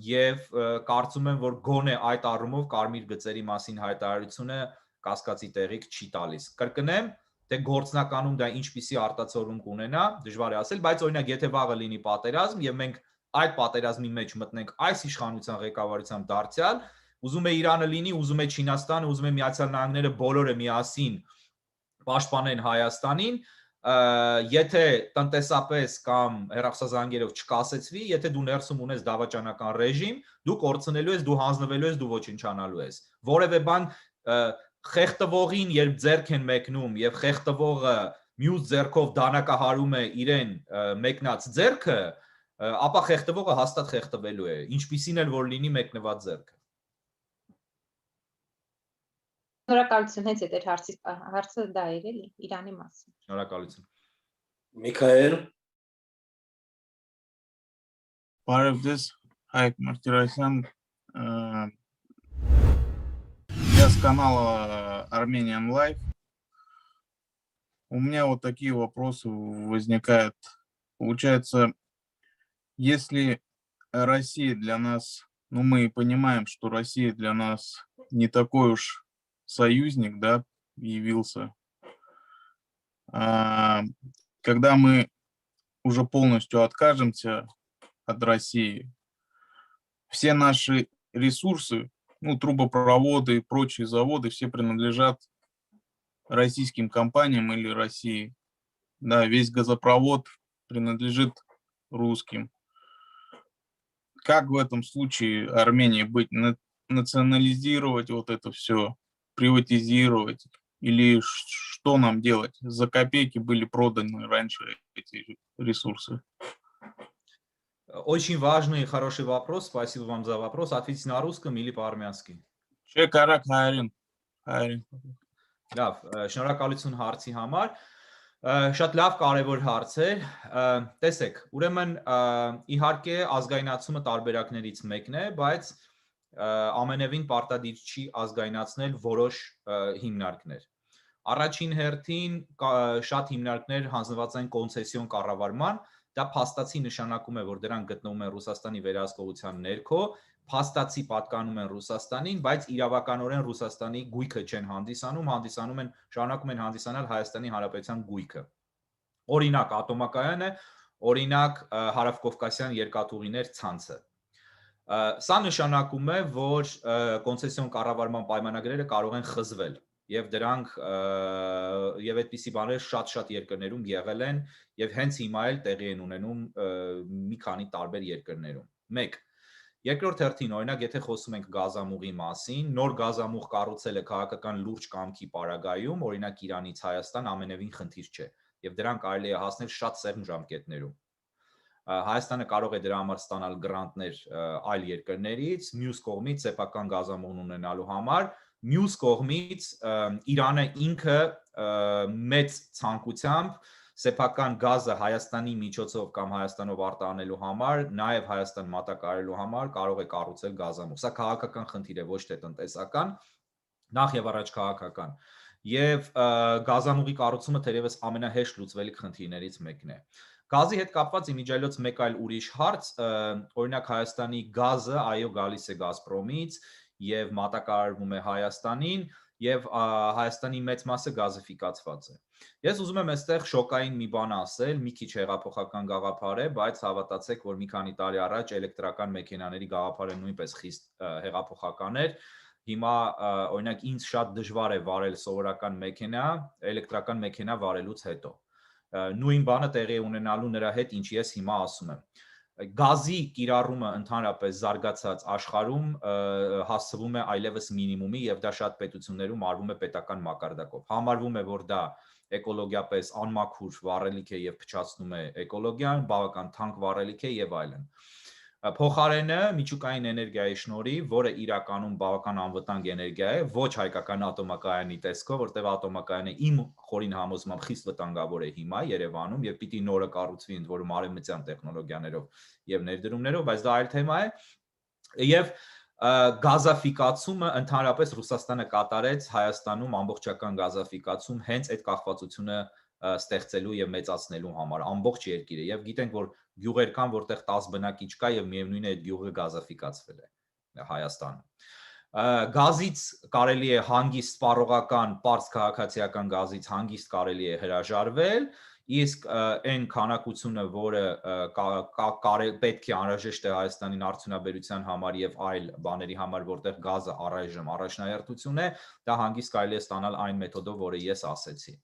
եւ կարծում եմ, որ գոնե այդ առումով կարմիր գծերի մասին հայտարարությունը կասկածի տեղիք չի տալիս։ Կրկնեմ, թե գործնականում դա ինչպիսի արտացոլում կունենա, դժվար է ասել, բայց օրինակ եթե վաղը լինի պատերազմ եւ մենք այդ պատերազմի մեջ մտնենք այս իշխանության ղեկավարությամբ դարձյալ, ուզում է Իրանը լինի, ուզում է Չինաստանը, ուզում է Միացյալ Նահանգները բոլորը միասին պաշտպանեն Հայաստանին, եթե տնտեսապես կամ հեռախոսազանգերով չկասեցվի, եթե դու ներսում ունես դավաճանական ռեժիմ, դու կորցնելու ես, դու հանձնվելու ես, դու ոչնչանալու ես։ Որևէ բան խեղտվողին երբ ձեռք են մեկնում եւ խեղտվողը մյուս ձեռքով դանակահարում է իրեն մեկնած ձեռքը, ապա խեղդվողը հաստատ խեղդվելու է, ինչպիսին էլ որ լինի մեկնված ձեռքը։ Շնորհակալություն, հենց այդ հարցը դա էր էլի, Իրանի մասին։ Շնորհակալություն։ Միքայել, Բարև ձեզ, Հայկ Մարտիրոսյան, я с канала Armenian Life. У меня вот такие вопросы возникают. Получается, если Россия для нас, ну мы понимаем, что Россия для нас не такой уж союзник, да, явился. Когда мы уже полностью откажемся от России, все наши ресурсы, ну, трубопроводы и прочие заводы, все принадлежат российским компаниям или России. Да, весь газопровод принадлежит русским. Как в этом случае Армении быть? Национализировать вот это все, приватизировать? Или что нам делать? За копейки были проданы раньше эти ресурсы. Очень важный и хороший вопрос. Спасибо вам за вопрос. Ответьте на русском или по-армянски. Շեկարակ հայերեն։ Լավ, շնորհակալություն հարցի համար։ Շատ լավ կարևոր հարց է։ Տեսեք, ուրեմն իհարկե ազգայնացումը տարբերակներից մեկն է, բայց ամենևին պարտադիր չի ազգայնացնել որոշ հիմնարկներ։ Առաջին հերթին շատ հիմնարկներ հանձնված են կոնցեսիոն կառավարման, դա փաստացի նշանակում է, որ դրանք գտնվում են Ռուսաստանի վերահսկողության ներքո, փաստացի պատկանում են Ռուսաստանին, բայց իրավականորեն Ռուսաստանի գույքը չեն հանդիսանում են, շարունակում են հանդիսանալ Հայաստանի Հանրապետության գույքը։ Օրինակ ատոմակայանը, օրինակ հարավկովկասյան երկաթուղիներ ցանցը։ Սա նշանակում է, որ կոնցեսիոն կառավարման պայմանագրերը կարող են խզվել եւ դրանք եւ այդպիսի բաներ շատ երկրներում եղել են եւ հենց հիմա էլ տեղի են ունենում մի քանի տարբեր երկրներում։ 1. Երկրորդ հերթին, օրինակ, եթե խոսում ենք գազամուղի մասին, նոր գազամուղ կառուցելը քաղաքական լուրջ կամքի պարագայում, օրինակ Իրանից Հայաստան ամենևին խնդիր չէ եւ դրան կարելի է հասնել շատ սեղմ ժամկետներում։ Հայաստանը կարող է դրա համար ստանալ գրանտներ այլ երկրներից, մյուս կողմից սեփական գազամուղ ունենալու համար, մյուս կողմից Իրանը ինքը մեծ ցանկությամբ սեփական գազը Հայաստանի միջոցով կամ Հայաստանով արտահանելու համար, նաև Հայաստան մատակարարելու համար կարող է կառուցել գազամուղ։ Սա քաղաքական խնդիր է, ոչ թե տնտեսական, նախ եւ առաջ քաղաքական։ Եվ գազամուղի կառուցումը թերևս ամենահեշտ լուծվելիք խնդիրներից մեկն է։ Գազի հետ կապված իմիջիայլոց մեկ այլ ուրիշ հարց, օրինակ Հայաստանի գազը, այո, գալիս է Գազպրոմից եւ մատակարարվում է Հայաստանին եւ Հայաստանի մեծ մասը գազիֆիկացված է։ Ես ուզում եմ այստեղ շոկային մի բան ասել, մի քիչ հեղափոխական գաղափար է, բայց հավատացեք, որ մի քանի տարի առաջ էլեկտրական մեքենաների գաղափարը նույնպես խիստ հեղափոխական էր։ Հիմա օրինակ ինձ շատ դժվար է վարել սովորական մեքենա, էլեկտրական մեքենա վարելուց հետո։ Նույն բանը տեղի է ունենալու նրա հետ, ինչ ես հիմա ասում եմ։ Գազի կիրառումը ընդհանրապես զարգացած աշխարհում հասցվում է այլևս մինիմումի եւ դա շատ պետություններում արվում է պետական մակարդակով։ Համարվում է, որ դա էկոլոգիապես անմաքուր վառելիք է եւ փչացնում է էկոլոգիան, բավական թանկ վառելիք է եւ այլն։ Փոխարենը միջուկային էներգիայի շնորհիվ, որը իրականում բավական անվտանգ էներգիա է, ոչ հայկական ատոմակայանի տեսքով, որտեղ ատոմակայանը իմ խորին համոզմամբ խիստ վտանգավոր է հիմա Երևանում եւ պիտի նորը կառուցվի ընդ որում արևմտյան տեխնոլոգիաներով եւ ներդրումներով, բայց դա այլ թեմա է։ Եվ գազաֆիկացումը ընդհանրապես Ռուսաստանը կատարեց Հայաստանում ամբողջական գազաֆիկացում հենց այդ կախվածությունը ստեղծելու եւ մեծացնելու համար ամբողջ երկիրը եւ գիտենք որ գյուղեր կան որտեղ 10 բնակիչ կա եւ միևնույն է այդ գյուղը գազաֆիկացվել է Հայաստանում գազից կարելի է հանգիստ սպառողական պարզ քաղաքացիական գազից հանգիստ կարելի է հրաժարվել իսկ այն քանակությունը որը պետք է անհրաժեշտ է Հայաստանին արդյունաբերության համար եւ այլ բաների համար որտեղ գազը առայժմ առաջնահերթություն է դա հանգիստ կարելի է ստանալ այն մեթոդով որը ես ասեցի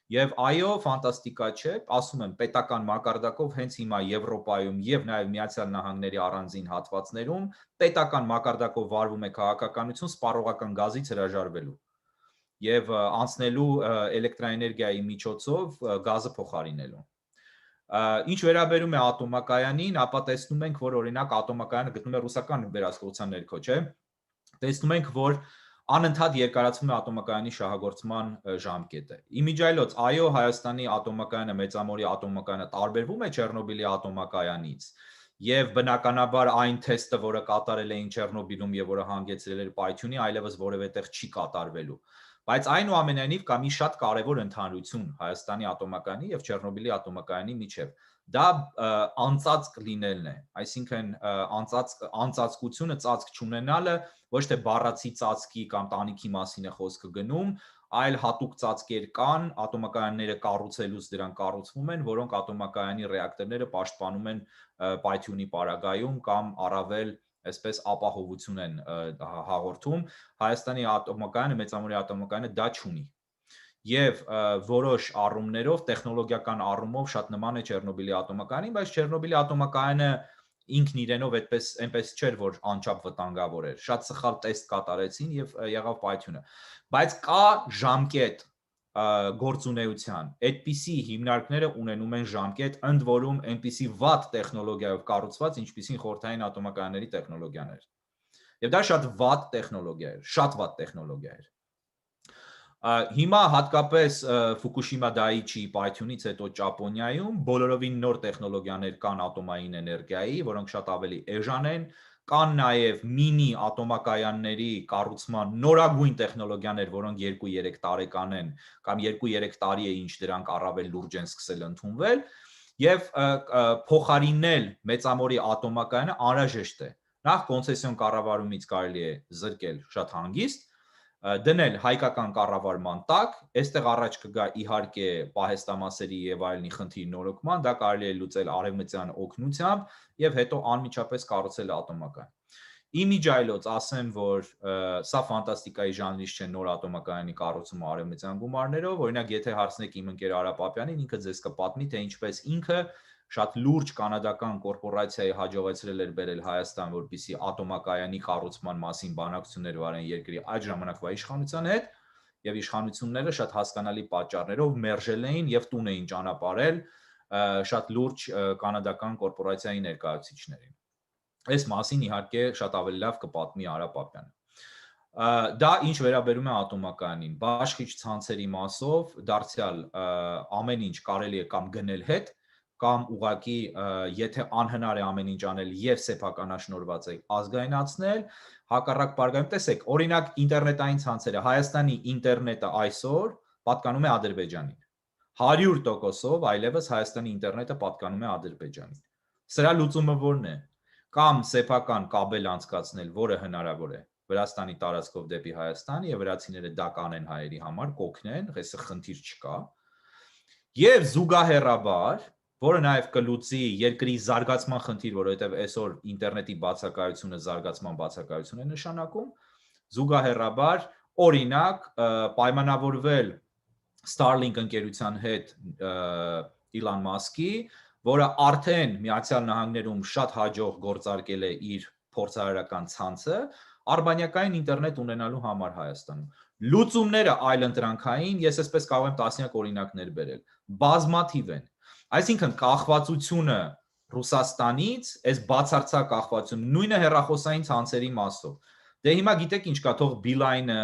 Եվ այո, ֆանտաստիկա չէ, ասում եմ, պետական մակարդակով հենց հիմա Եվրոպայում եւ նաեւ Միացյալ Նահանգների առանձին հատվածներում պետական մակարդակով վարվում է քաղաքականություն սպառողական գազից հրաժարվելու։ եւ անցնելու էլեկտրաէներգիայի միջոցով գազը փոխարինելու։ Ինչ վերաբերում է ատոմակայանին, ապա տեսնում ենք, որ օրինակ ատոմակայանը գտնվում է ռուսական վերահսկողության ներքո, չէ՞։ Տեսնում ենք, որ անընդհատ երկարացվում է ատոմակայանի շահագործման ժամկետը։ Իմիջիայլոց, այո, Հայաստանի ատոմակայանը, մեծամորի ատոմակայանը տարբերվում է Չեռնոբիլի ատոմակայանից, եւ բնականաբար այն թեստը, որը կատարել էին Չեռնոբիլում եւ որը հանգեցրել էր պայթյունի, այլևս որևէ տեղ չի կատարվելու։ Բայց այնուամենայնիվ կա մի շատ կարևոր ընդհանրություն Հայաստանի ատոմակայանի եւ Չեռնոբիլի ատոմակայանի միջեւ։ Դա անծածկ լինելն է, այսինքն անծածկությունը, ծածկ չունենալը ոչ թե բառացի ծածկի կամ տանիքի մասին է խոսքը գնում, այլ հատուկ ծածկեր կան, ատոմակայանները կառուցելուց դրանք կառուցվում են, որոնք ատոմակայանի ռեակտորները պաշտպանում են պայթյունի պարագայում կամ առավել այսպես ապահովություն են հաղորդում։ Հայաստանի ատոմակայանը, մեծամորի ատոմակայանը դա չունի։ Եվ որոշ առումներով, տեխնոլոգիական առումով շատ նման է Չեռնոբիլի ատոմակայանին, բայց Չեռնոբիլի ատոմակայանը ինքն իրենով այնպես չէր, որ անչափ վտանգավոր էր։ Շատ սխալ տեստ կատարեցին եւ եղավ պայթյունը։ Բայց կա ժամկետ գործունեության։ Այդպիսի հիմնարկները ունենում են ժամկետ, ընդ որում այնպիսի վատ տեխնոլոգիայով կառուցված, ինչպիսին խորհրդային ատոմակայանների տեխնոլոգիան էր։ Եվ դա շատ վատ տեխնոլոգիա էր, շատ վատ տեխնոլոգիա էր։ Հիմա հատկապես Ֆուկուշիմա Դայիչի պայթյունից հետո Ճապոնիայում բոլորովին նոր տեխնոլոգիաներ կան ատոմային էներգիայի, որոնք շատ ավելի էժան են, կան նաև մինի ատոմակայանների կառուցման նորագույն տեխնոլոգիաներ, որոնք 2-3 տարեկան են կամ 2-3 տարի է ինչ դրանք առավել լուրջ են սկսել ընդունվել, եւ փոխարինել մեծամորի ատոմակայանը անհրաժեշտ է։ Նախ կոնցեսիոն կառավարումից կարելի է զրկել շատ հանգիստ, դնել հայկական կառավարման տակ, այստեղ առաջ կգա իհարկե պահեստամասերի եւ այլնի խնդիր նորոգման, դա կարելի է լուծել արևմտյան օգնությամբ եւ հետո անմիջապես կառուցել ատոմակայան։ Իմիջիայլոց ասեմ, որ սա ֆանտաստիկայի ժանրից չէ նոր ատոմակայանի կառուցումը արևմտյան գումարներով, օրինակ եթե հարցնեք իմ ընկեր Արա Պապյանին, ինքը ձեզ կպատմի, թե ինչպես ինքը շատ լուրջ կանադական կորպորացիայի հաջողեցրել էր բերել Հայաստան, որպեսզի ատոմակայանի կառուցման մասին բանակցություններ վարեն երկրի այդ ժամանակվա իշխանության հետ, եւ իշխանությունները շատ հասկանալի պատճառներով մերժել էին եւ տուն էին ճանապարհել շատ լուրջ կանադական կորպորացիայի ներկայացուցիչներին։ Այս մասին իհարկե շատ ավելի լավ կպատմի Արա Պապյանը։ Դա ինչ վերաբերում է ատոմակայանին, բաշխիչ ցանցերի մասով դարձյալ ամեն ինչ կարելի է կամ գնել հետ, կամ ուղղակի եթե անհնար է ամեն ինչ անել եւ սեփականաշնորհված է ազգայնացնել, հակառակ բարգայում տեսեք, օրինակ ինտերնետային ցանցերը, Հայաստանի ինտերնետը այսօր պատկանում է Ադրբեջանին։ 100%-ով այլևս Հայաստանի ինտերնետը պատկանում է Ադրբեջանին։ Սրա լուծումը ո՞րն է։ Կամ սեփական կաբել անցկացնել, որը հնարավոր է Վրաստանի տարածքով դեպի Հայաստան եւ վրացիները դա կանեն հայերի համար, կօգնեն, այսը խնդիր չկա։ Եվ զուգահեռաբար, որը նաև կլուծի երկրի զարգացման խնդիր, որովհետև այսօր ինտերնետի բացակայությունը զարգացման բացակայություն է նշանակում, զուգահեռաբար օրինակ պայմանավորվել Starlink ընկերության հետ Իլան Մասկի, որը արդեն Միացյալ Նահանգներում շատ հաջող գործարկել է իր փորձարարական ցանցը, արբանյակային ինտերնետ ունենալու համար Հայաստանում։ Լուծումները այլընտրանքային, ես այսպես կարող եմ տասնյակ օրինակներ բերել, բազմաթիվ են։ Այսինքն կախվածությունը Ռուսաստանից, այս բացարձակ կախվածությունը, նույնը հեռախոսային ցանցերի մասով։ Դե հիմա գիտեք ինչ կա, թող Beeline-ը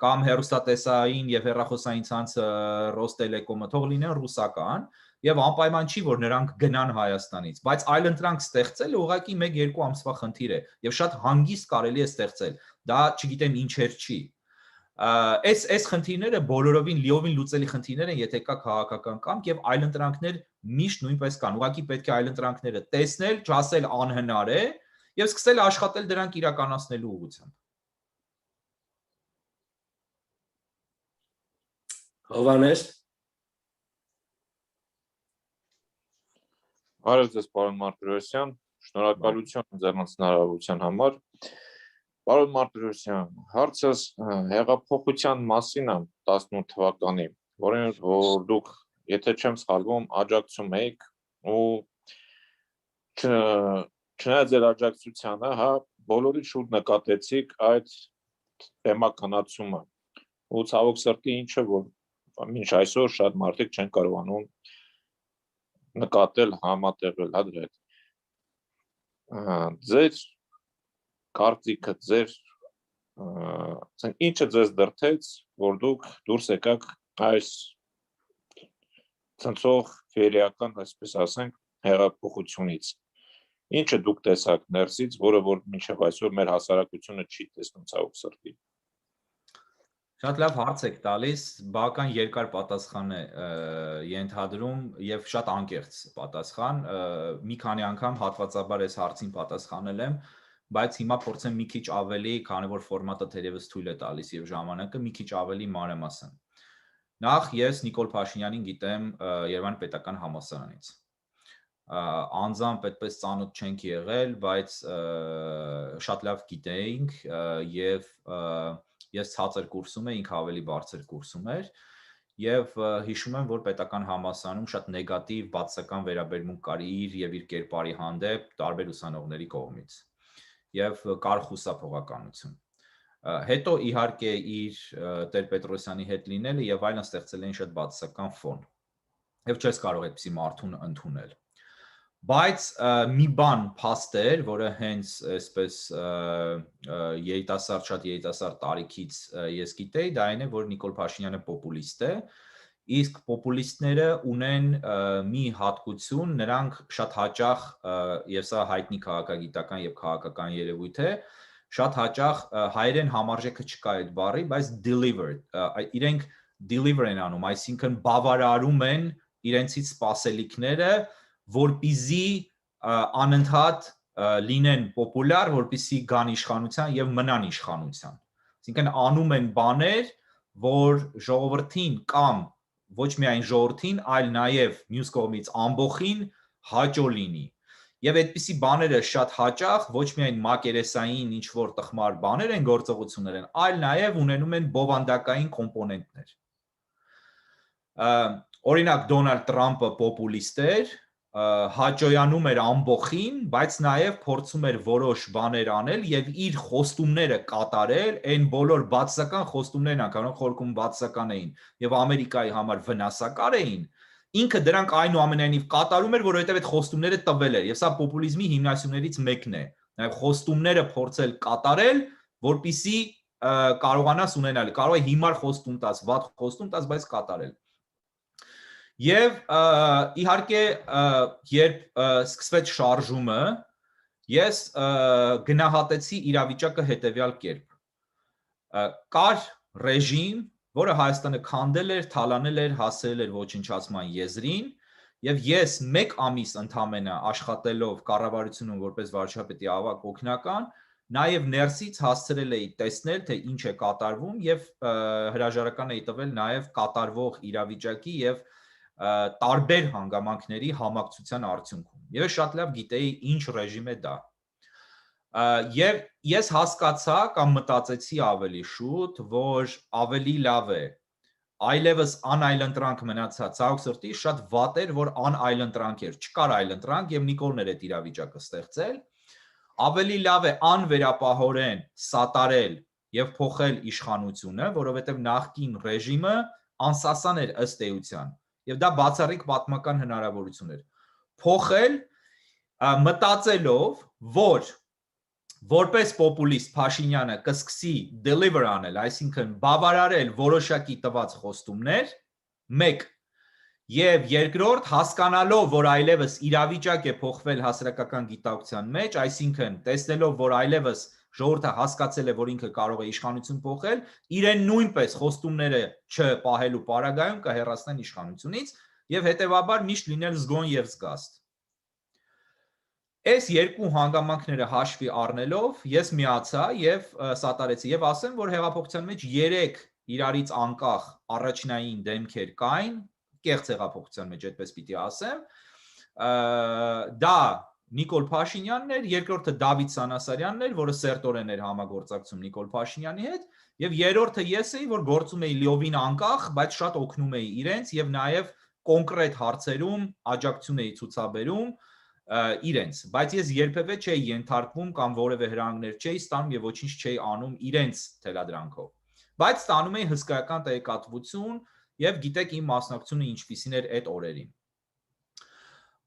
կամ հեռուստատեսային եւ հեռախոսային ցանցը Ռոստելեկոմը թող լինեն ռուսական եւ անպայման չի, որ նրանք գնան Հայաստանից, բայց այլընտրանք ստեղծելը ուղղակի 1-2 ամսվա խնդիր է եւ շատ հանգիստ կարելի է ստեղծել։ Դա չգիտեմ ինչեր չի։ Այս խնդիրները բոլորովին լիովին լուծելի խնդիրներ են, եթե կա քաղաքական կամք եւ այլընտրանքներ միշտ նույնպես կան։ Ուղղակի պետք է այլընտրանքները տեսնել, չասել անհնար է եւ սկսել աշխատել դրանք իրականացնելու ուղղությամբ։ Հովանես Բարև ձեզ, պարոն Մարտիրոսյան, շնորհակալություն ձեռնց հնարավորության համար։ Պարոն Մարտիրոսյան, հարցս հեղափոխության մասին է 18 թվականի, որին որ դուք, եթե չեմ սխալվում, աջակցում եք ու չնայած ձեր աջակցությանը, հա, բոլորի շուտ նկատեցիք այդ թեմականացումը։ ու ցավոք սրտի ինչը որ մինչ այսօր շատ մարդիկ չեն կարողանում նկատել, համատեղել հա դրա հետ։ Ձեր կարծիքը, ձեր ինչը ձեզ դրթեց, որ դուք դուրս եկաք այս ցնցող ֆերիական, այսպես ասենք, հեղափոխությունից։ Ինչը դուք տեսաք ներսից, որը որ մինչև այսօր մեր հասարակությունը չի տեսնում ցավոք սրտի։ Շատ լավ հարց եք տալիս, բավական երկար պատասխան է ենթադրում եւ շատ անկեղծ պատասխան։ Մի քանի անգամ հատվածաբար այս հարցին պատասխանել եմ, բայց հիմա փորձեմ մի քիչ ավելի, քանի որ ֆորմատը թերևս թույլ է տալիս եւ ժամանակը մի քիչ ավելի մանրամասն։ Նախ ես Նիկոլ Փաշինյանին գիտեմ Երևանի Պետական Համալսարանից։ Անձամբ այդպես ծանոթ չենք եղել, բայց շատ լավ գիտեինք եւ ես ցածր կուրսում էի, ինքը ավելի բարձր կուրսում էր եւ հիշում եմ, որ Պետական Համալսարանում շատ նեգատիվ բացասական վերաբերմունք կար իր եւ իր կերպարի հանդեպ տարբեր ուսանողների կողմից եւ կար խուսափողականություն։ Հետո իհարկե իր Տեր-Պետրոսյանի հետ լինելը եւ այլն ստեղծել էին շատ բացասական ֆոն։ Եվ չես կարող այդպիսի մարդուն ընդունել։ Բայց մի բան փաստ էր, որը հենց այսպես երիտասարդ շատ երիտասարդ տարիքից ես գիտեի, դա այն է, որ Նիկոլ Փաշինյանը պոպուլիստ է, իսկ պոպուլիստները ունեն մի հատկություն, նրանք շատ հաճախ, եւ սա հայտնի քաղաքագիտական եւ քաղաքական երևույթ է, շատ հաճախ հայերեն համարժեքը չկա այդ բառի, բայց delivered, իրենք deliver են անում, այսինքն բավարարում են իրենցից սպասելիքները, որպեսզի անընդհատ լինեն պոպուլյար, որպեսզի գան իշխանության եւ մնան իշխանության։ Այսինքն անում են բաներ, որ ժողովրդին կամ ոչ միայն ժողովրդին, այլ նաեւ մյուս կողմից ամբողջին հաճո լինի։ Եվ այդպիսի բաները շատ հաճախ ոչ միայն մակերեսային ինչ որ տխմար բաներ են, գործողություններ են, այլ նաեւ ունենում են բովանդակային կոմպոնենտներ։ Օրինակ Դոնալդ Տրամպը պոպուլիստ էր, հաճոյանում էր ամբողջին, բայց նաև փորձում էր որոշ բաներ անել եւ իր խոստումները կատարել, այն բոլոր բացասական խոստումներն անկանում խորքում բացասական էին եւ Ամերիկայի համար վնասակար էին, ինքը դրանք այնուամենայնիվ կատարում էր, որովհետեւ այդ խոստումները տվել էր եւ սա պոպուլիզմի հիմնասյուներից մեկն է, նաեւ խոստումները փորձել կատարել, որպիսի կարողանաս ունենալ, կարող է հիմար խոստում տաս, վատ խոստում տաս, բայց կատարել։ Եվ իհարկե երբ սկսվեց շարժումը, ես գնահատեցի իրավիճակը հետևյալ կերպ։ Կար ռեժիմ, որը Հայաստանը քանդել էր, թալանել էր, հասել էր ոչնչացման եզրին, եւ ես 1 ամիս ընդամենը աշխատելով կառավարությունում որպես վարչապետի ավագ օգնական, նաեւ ներսից հասցրել էի տեսնել, թե ինչ է կատարվում եւ հրաժարական էի տվել նաեւ կատարվող իրավիճակի եւ տարբեր հանգամանքների համակցության արդյունքում։ Եվ շատ լավ գիտեի ինչ ռեժիմ է դա։ Եվ ես հասկացա կամ մտածեցի ավելի շուտ, որ ավելի լավ է այլևս անայլընտրանք մնացած ցավոք սրտի շատ վատ էր, որ անայլընտրանք էր, չկար այլընտրանք եւ Նիկոլն էր այդ իրավիճակը ստեղծել։ Ավելի լավ է անվերապահորեն սատարել եւ փոխել իշխանությունը, որովհետեւ նախկին ռեժիմը անսասան էր ըստ էության։ Եվ դա բացառիկ պատմական հնարավորություն էր։ Փոխել մտածելով, որ որպես պոպուլիստ Փաշինյանը կսկսի deliver անել, այսինքն բավարարել որոշակի տված խոստումներ, 1 եւ երկրորդ հասկանալով, որ այլևս իրավիճակ է փոխվել հասարակական գիտակցության մեջ, այսինքն տեսնելով, որ այլևս ժողովուրդը հասկացել է, որ ինքը կարող է իշխանություն փոխել, իրեն նույնպես խոստումները չպահելու պարագայում կհեռացնեն իշխանությունից եւ հետեւաբար միշտ լինել զգոն եւ զգաստ։ Այս երկու հանգամանքները հաշվի առնելով ես միացա եւ սատարեցի եւ ասեմ, որ հեղափոխության մեջ 3 իրարից անկախ առաջնային դեմքեր կային, կեղծ հեղափոխության մեջ այդպես պիտի ասեմ, դա Նիկոլ Փաշինյանն էր, երկրորդը Դավիթ Սանասարյանն էր, որը սերտորեն էր համագործակցում Նիկոլ Փաշինյանի հետ, եւ երրորդը ես էի, որ գործում էի լիովին անկախ, բայց շատ օգնում էի իրենց եւ նաեւ կոնկրետ հարցերում աջակցություն էի ցուցաբերում իրենց, բայց ես երբևէ չէի ենթարկվում կամ որևէ հրանգներ չէի ստանում եւ ոչինչ չէի անում իրենց թելադրանքով։ բայց ստանում էին հսկայական տեղեկատվություն եւ գիտեք իմ մասնակցությունը ինչպիսին էր այդ օրերին։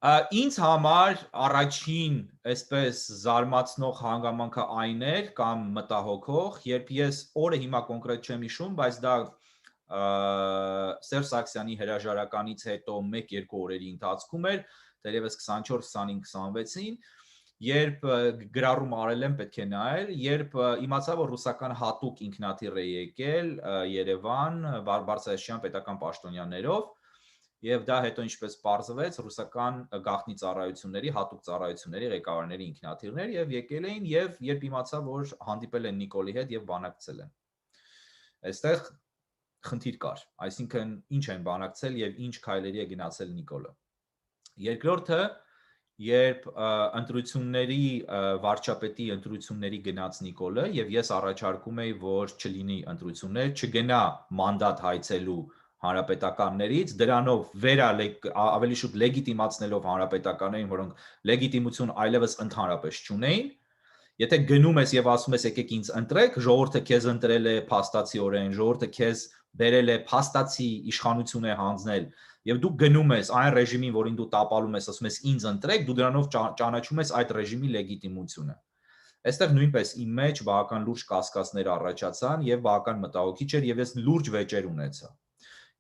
Ինձ համար առաջին այսպես զարմացնող հանգամանքը այն էր կամ մտահոգող, երբ ես օրը հիմա կոնկրետ չեմ հիշում, բայց դա Սերժ Սարգսյանի հրաժարականից հետո 1-2 օրերի ընթացքում էր, դերևս 24, 25, 26-ին, երբ գրառում արել եմ պետք է նայել, երբ իմացա, որ ռուսական հատուկ ինքնաթիռ է եկել Երևան Բարսեղյան պետական պաշտոնյաներով, եւ դա հետո ինչպես պարզվեց ռուսական գաղտնի ծառայությունների, հատուկ ծառայությունների ղեկավարների ինքնաթիռներ եւ եկել էին եւ երբ իմացա, որ հանդիպել են Նիկոլի հետ եւ բանակցել են։ Այստեղ խնդիր կար, այսինքն ինչ են բանակցել եւ ինչ քայլերի է գնացել Նիկոլը։ Երկրորդը, երբ ընտրությունների վարչապետի ընտրությունների գնաց Նիկոլը եւ ես առաջարկում էի, որ չլինի ընտրություններ, չգնա մանդատ հայցելու հանրապետականներից, դրանով ավելի շուտ լեգիտիմացնելով հանրապետականներին, որոնք լեգիտիմություն այլևս ընդհանրապես չունեին, եթե գնում ես եւ ասում ես եկեք ինձ ընտրեք, ժողովուրդը քեզ ընտրել է փաստացիորեն, ժողովուրդը քեզ բերել է փաստացի իշխանություն է հանձնել եւ դու գնում ես այն ռեժիմին, որին դու տապալում ես, ասում ես ինձ ընտրեք, դու դրանով ճանաչում ես այդ ռեժիմի լեգիտիմությունը։ Այստեղ նույնպես իմ մեջ բավական լուրջ կասկածներ առաջացան եւ բավական մտահոգիչ էր եւ ես լուրջ վեճեր ունեցա։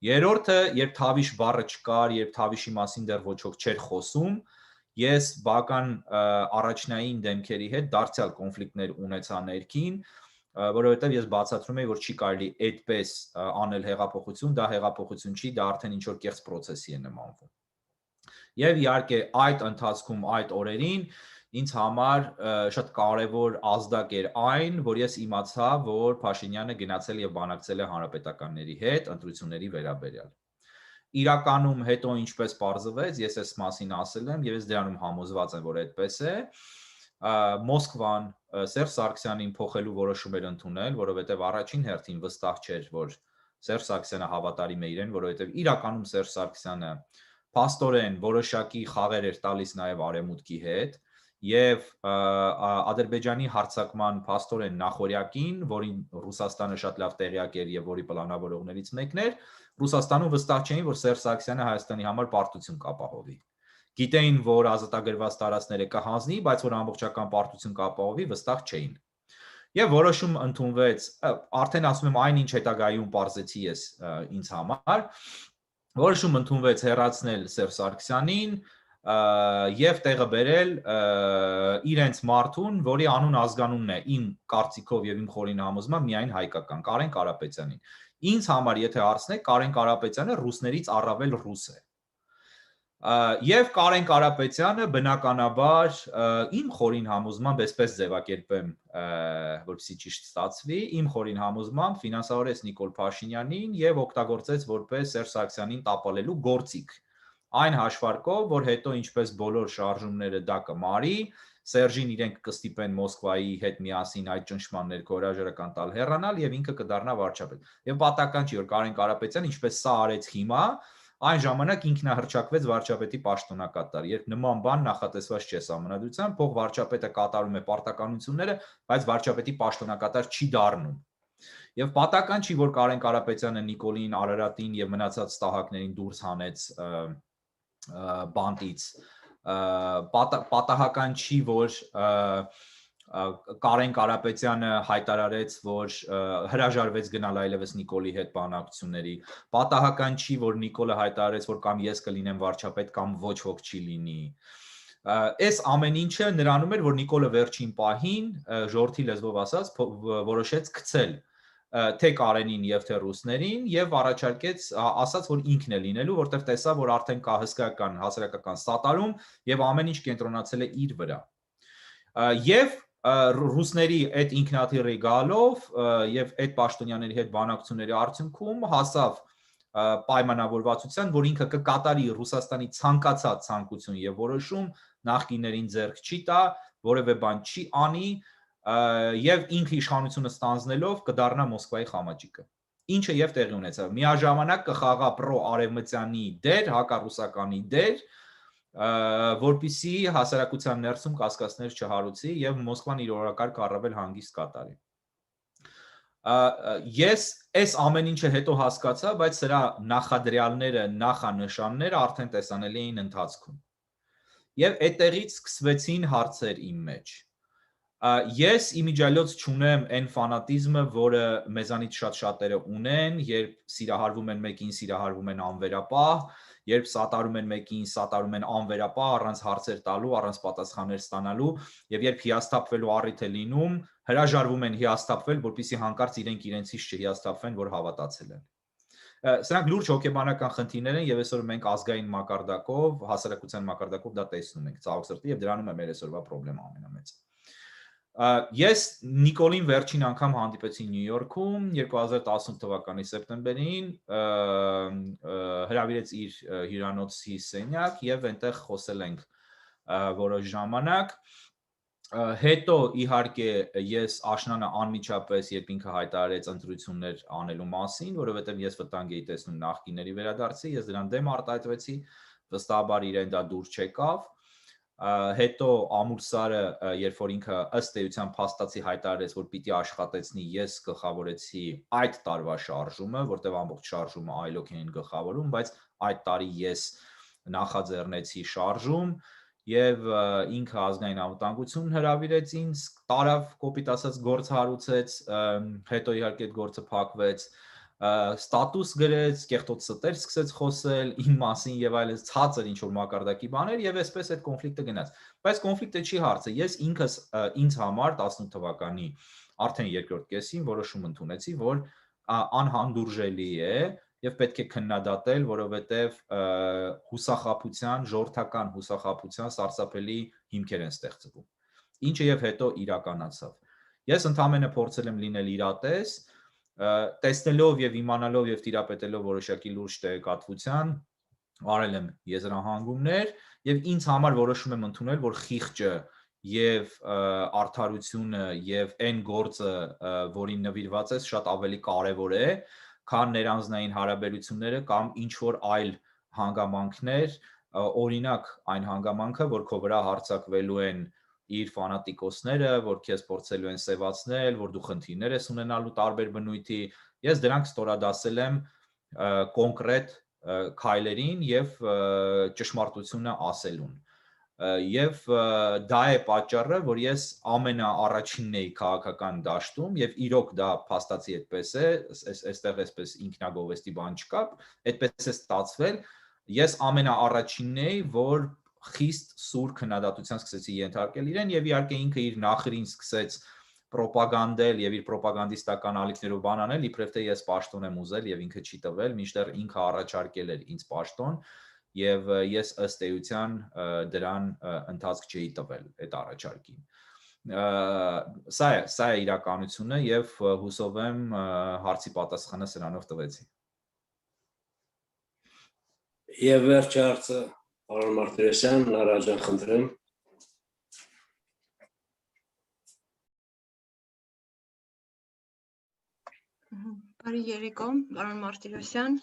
Երրորդը, երբ Թավիշ բառը չկար, երբ Թավիշի մասին դեռ ոչ ոք չէր խոսում, ես բական առաջնային դեմքերի հետ դարձյալ կոնֆլիկտներ ունեցա ներքին, որովհետև ես բացատրում եի, որ չի կարելի այդպես անել հեղափոխություն, դա հեղափոխություն չի, դա արդեն ինչ-որ կեղծ պրոցեսի է նմանվում։ Եվ իհարկե այդ ընթացքում, այդ օրերին ինձ համար շատ կարևոր ազդակ էր այն, որ ես իմացա, որ Փաշինյանը գնացել եւ բանակցել է հանրապետականների հետ ընտրությունների վերաբերյալ։ Իրականում հետո ինչպես պարզվեց, ես այս մասին ասել եմ եւ ես դրանում համոզված եմ, որ այդպես է։ Մոսկվան Սերժ Սարգսյանին փոխելու որոշում էր ընդունել, որովհետեւ առաջին հերթին վստահ չէր, որ Սերժ Սարգսյանը հավատարիմ է իրեն, որովհետեւ իրականում Սերժ Սարգսյանը փաստորեն որոշակի խաղեր էր տալիս նաեւ Արևմուտքի հետ եւ Ադրբեջանի հարձակման փաստորեն նախորյակին, որին Ռուսաստանը շատ լավ տեղյակ էր եւ որի պլանավորողներից մեկն էր, Ռուսաստանում վստահ չէին, որ Սերժ Սարգսյանը Հայաստանի համար պարտություն կապահովի։ Գիտեին, որ ազատագրված տարածքները կհանձնի, բայց որ ամբողջական պարտություն կապահովի, վստահ չէին։ Եվ որոշում ընդունվեց, արդեն ասում եմ այնինչ հետագայում պարզեցի ես ինձ համար, որոշում ընդունվեց հեռացնել Սերժ Սարգսյանին եւ տեղը բերել իրենց մարդուն, որի անուն ազգանունն է իմ կարծիքով եւ իմ խորին համոզմամբ միայն հայկական Կարեն Կարապետյանին։ Ինձ համար եթե հարցնեք, Կարեն Կարապետյանը ռուսներից առավել ռուս է։ Եվ Կարեն Կարապետյանը բնականաբար իմ խորին համոզմամբ, այսպես ձևակերպեմ, որպեսզի ճիշտ ստացվի, իմ խորին համոզմամբ ֆինանսավորեց Նիկոլ Փաշինյանին եւ օգտագործեց որպես Սերժ Սարգսյանին տապալելու գործիք։ Այն հաշվարկով, որ հետո ինչպես բոլոր շարժումները դա կմարի, Սերժին իրենք կստիպեն Մոսկվայի հետ միասին այդ ճնշման ներքո հրաժարական տալ հեռանալ եւ ինքը կդառնա վարչապետ։ Եվ պատահական չի, որ Կարեն Կարապետյանը ինչպես սա արեց հիմա, այն ժամանակ ինքնահռչակվեց վարչապետի պաշտոնակատար, երբ նման բան նախատեսված չէ սահմանադրությամբ, փող վարչապետը կատարում է պարտականությունները, բայց վարչապետի պաշտոնակատար չի դառնում։ Եվ պատահական չի, որ Կարեն Կարապետյանը Նիկոլին, Արարատին եւ մնացած տահակներին դուրս հանեց բանտից, պատահական չի, որ Կարեն Կարապետյանը հայտարարեց, որ հրաժարվեց գնալ այլևս Նիկոլի հետ բանակցությունների, պատահական չի, որ Նիկոլը հայտարարեց, որ կամ ես կլինեմ վարչապետ, կամ ոչ ոք չի լինի։ Այս ամեն ինչը նրանում էր, որ Նիկոլը վերջին պահին, ժողովրդի լեզվով ասած, որոշեց գցել թե Կարենին եւ թե ռուսներին եւ առաջարկեց ասաց, որ ինքն է լինելու, որտեղ տեսա, որ արդեն կա հսկայական հասարակական սատարում եւ ամեն ինչ կենտրոնացել է իր վրա։ Եվ ռուսների այդ ինքնաթիռի գալով եւ այդ պաշտոնյաների հետ բանակցությունների արդյունքում հասավ պայմանավորվածության, որ ինքը կկատարի Ռուսաստանի ցանկացած ցանկություն եւ որոշում նախկիներին ձեռք չի տա, որևէ բան չի անի եւ ինքը իշխանությունը ստանձնելով կդառնա Մոսկվայի խամաճիկը։ Ինչը եւ տեղի ունեցավ։ Միաժամանակ կխաղա պրո-արևմտյանի դեր, հակառուսականի դեր, որպիսի հասարակության ներսում կասկածներ չհարուցի եւ Մոսկվան իր օրակարգը առավել հանգիստ կատարի։ Ես այս ամեն ինչը հետո հասկացա, բայց սրա նախադրյալները, նախանշանները արդեն տեսանելի էին ընթացքում։ Եվ այդտեղից սկսվեցին հարցեր իմ մեջ։ Ես իմիջիալոց չունեմ այն ֆանատիզմը, որը մեզանից շատ-շատերը ունեն, երբ սիրահարվում են մեկին, սիրահարվում են անվերապահ, երբ սատարում են մեկին, սատարում են անվերապահ, առանց հարցեր տալու, առանց պատասխաններ ստանալու, եւ երբ հիասթափվելու առիթ է լինում, հրաժարվում են հիասթափվել, որպեսզի հանկարծ իրենցից չհիասթափվեն, որ հավատացել են։ Սրանք լուրջ հոգեբանական խնդիրներ են եւ այսօր մենք ազգային մակարդակով, հասարակության մակարդակով դա տեսնում ենք ցավոք սրտի եւ դրանում է մեր այսօրվա խնդրեմը ամենամեծը։ Ես Նիկոլին վերջին անգամ հանդիպեցի Նյու Յորքում 2018 թվականի սեպտեմբերին, հրավիրեց իր հյուրանոցի սենյակ եւ այնտեղ խոսել ենք որոշ ժամանակ։ Հետո իհարկե ես աշնանը անմիջապես երբ ինքը հայտարարեց ընտրություններ անելու մասին, որովհետև ես վտանգ էի տեսնում նախկինների վերադարձի, ես դրան դեմ արտահայտվեցի, վստահաբար իրեն դա դուր չեկավ։ Հետո Ամուրսարը, երբ որ ինքը ըստ էության փաստացի հայտարարեց, որ պիտի աշխատեցնի, ես գլխավորեցի այդ տարվա շարժումը, որտեղ ամբողջ շարժումը այլոք էին գլխավորում, բայց այդ տարի ես նախաձեռնեցի շարժում եւ ինքը ազգային անվտանգություն հրավիրեց ինձ, տարավ կոպիտ ասած գործ հարուցեց, հետո իհարկե այդ գործը փակվեց, ստատուս գրեց, կեղտոտ ստեր սկսեց խոսել իմ մասին եւ այլն, ցածր ինչ որ մակարդակի բաներ եւ այսպես այդ կոնֆլիկտը գնաց։ Բայց կոնֆլիկտը չի հարցը, ես ինքս ինձ համար 18 թվականի արդեն երկրորդ կեսին որոշում ընդունեցի, որ անհանդուրժելի է եւ պետք է քննադատել, որովհետեւ հուսախաբության, ժողովրդական հուսախաբության սարսափելի հիմքեր են ստեղծվում։ Ինչը եւ հետո իրականացավ։ Ես ընդհանրապես փորձել եմ լինել իրատես, տեսնելով եւ իմանալով եւ տիրապետելով որոշակի լուրջ տեղեկատվության, արել եմ եզրահանգումներ եւ ինձ համար որոշում եմ ընդունել, որ խիղճը եւ արդարությունը եւ այն գործը, որին նվիրված ես, շատ ավելի կարեւոր է, քան ներանձնային հարաբերությունները կամ ինչ որ այլ հանգամանքներ, օրինակ այն հանգամանքը, որ քո վրա հարձակվելու են իր ֆանատիկոսները, որ քեզ փորձելու են սևացնել, որ դու խնդիրներ ես ունենալու տարբեր բնույթի, ես դրանք ստորադասել եմ կոնկրետ քայլերին եւ ճշմարտությունը ասելուն։ Եվ դա է պատճառը, որ ես ամենաառաջինն էի քաղաքական դաշտում եւ իրոք դա փաստացի այդպես է, այստեղ այսպես ինքնագովեստի բան չկա, այդպես է ստացվել, ես ամենաառաջինն էի, որ խիստ սուր քննադատության սկսեցի ենթարկել իրեն եւ իհարկե ինքը իր նախրին սկսեց պրոպագանդել եւ իր պրոպագանդիստական ալիքներով բան անել, իբրև թե ես պաշտոն եմ ուզել եւ ինքը չի տվել, մինչդեռ ինքը առաջարկել էր ինձ պաշտոն եւ ես ըստ էության դրան ընթացք չէի տվել այդ առաջարկին։ Սա է իրականությունը եւ հուսով եմ հարցի պատասխանը սրանով տվեցի։ Եվ վերջի հարցը, պարոն Մարտիրոսյան, հրաժարական խնդրեմ։ Բարի երեկո, պարոն Մարտիրոսյան։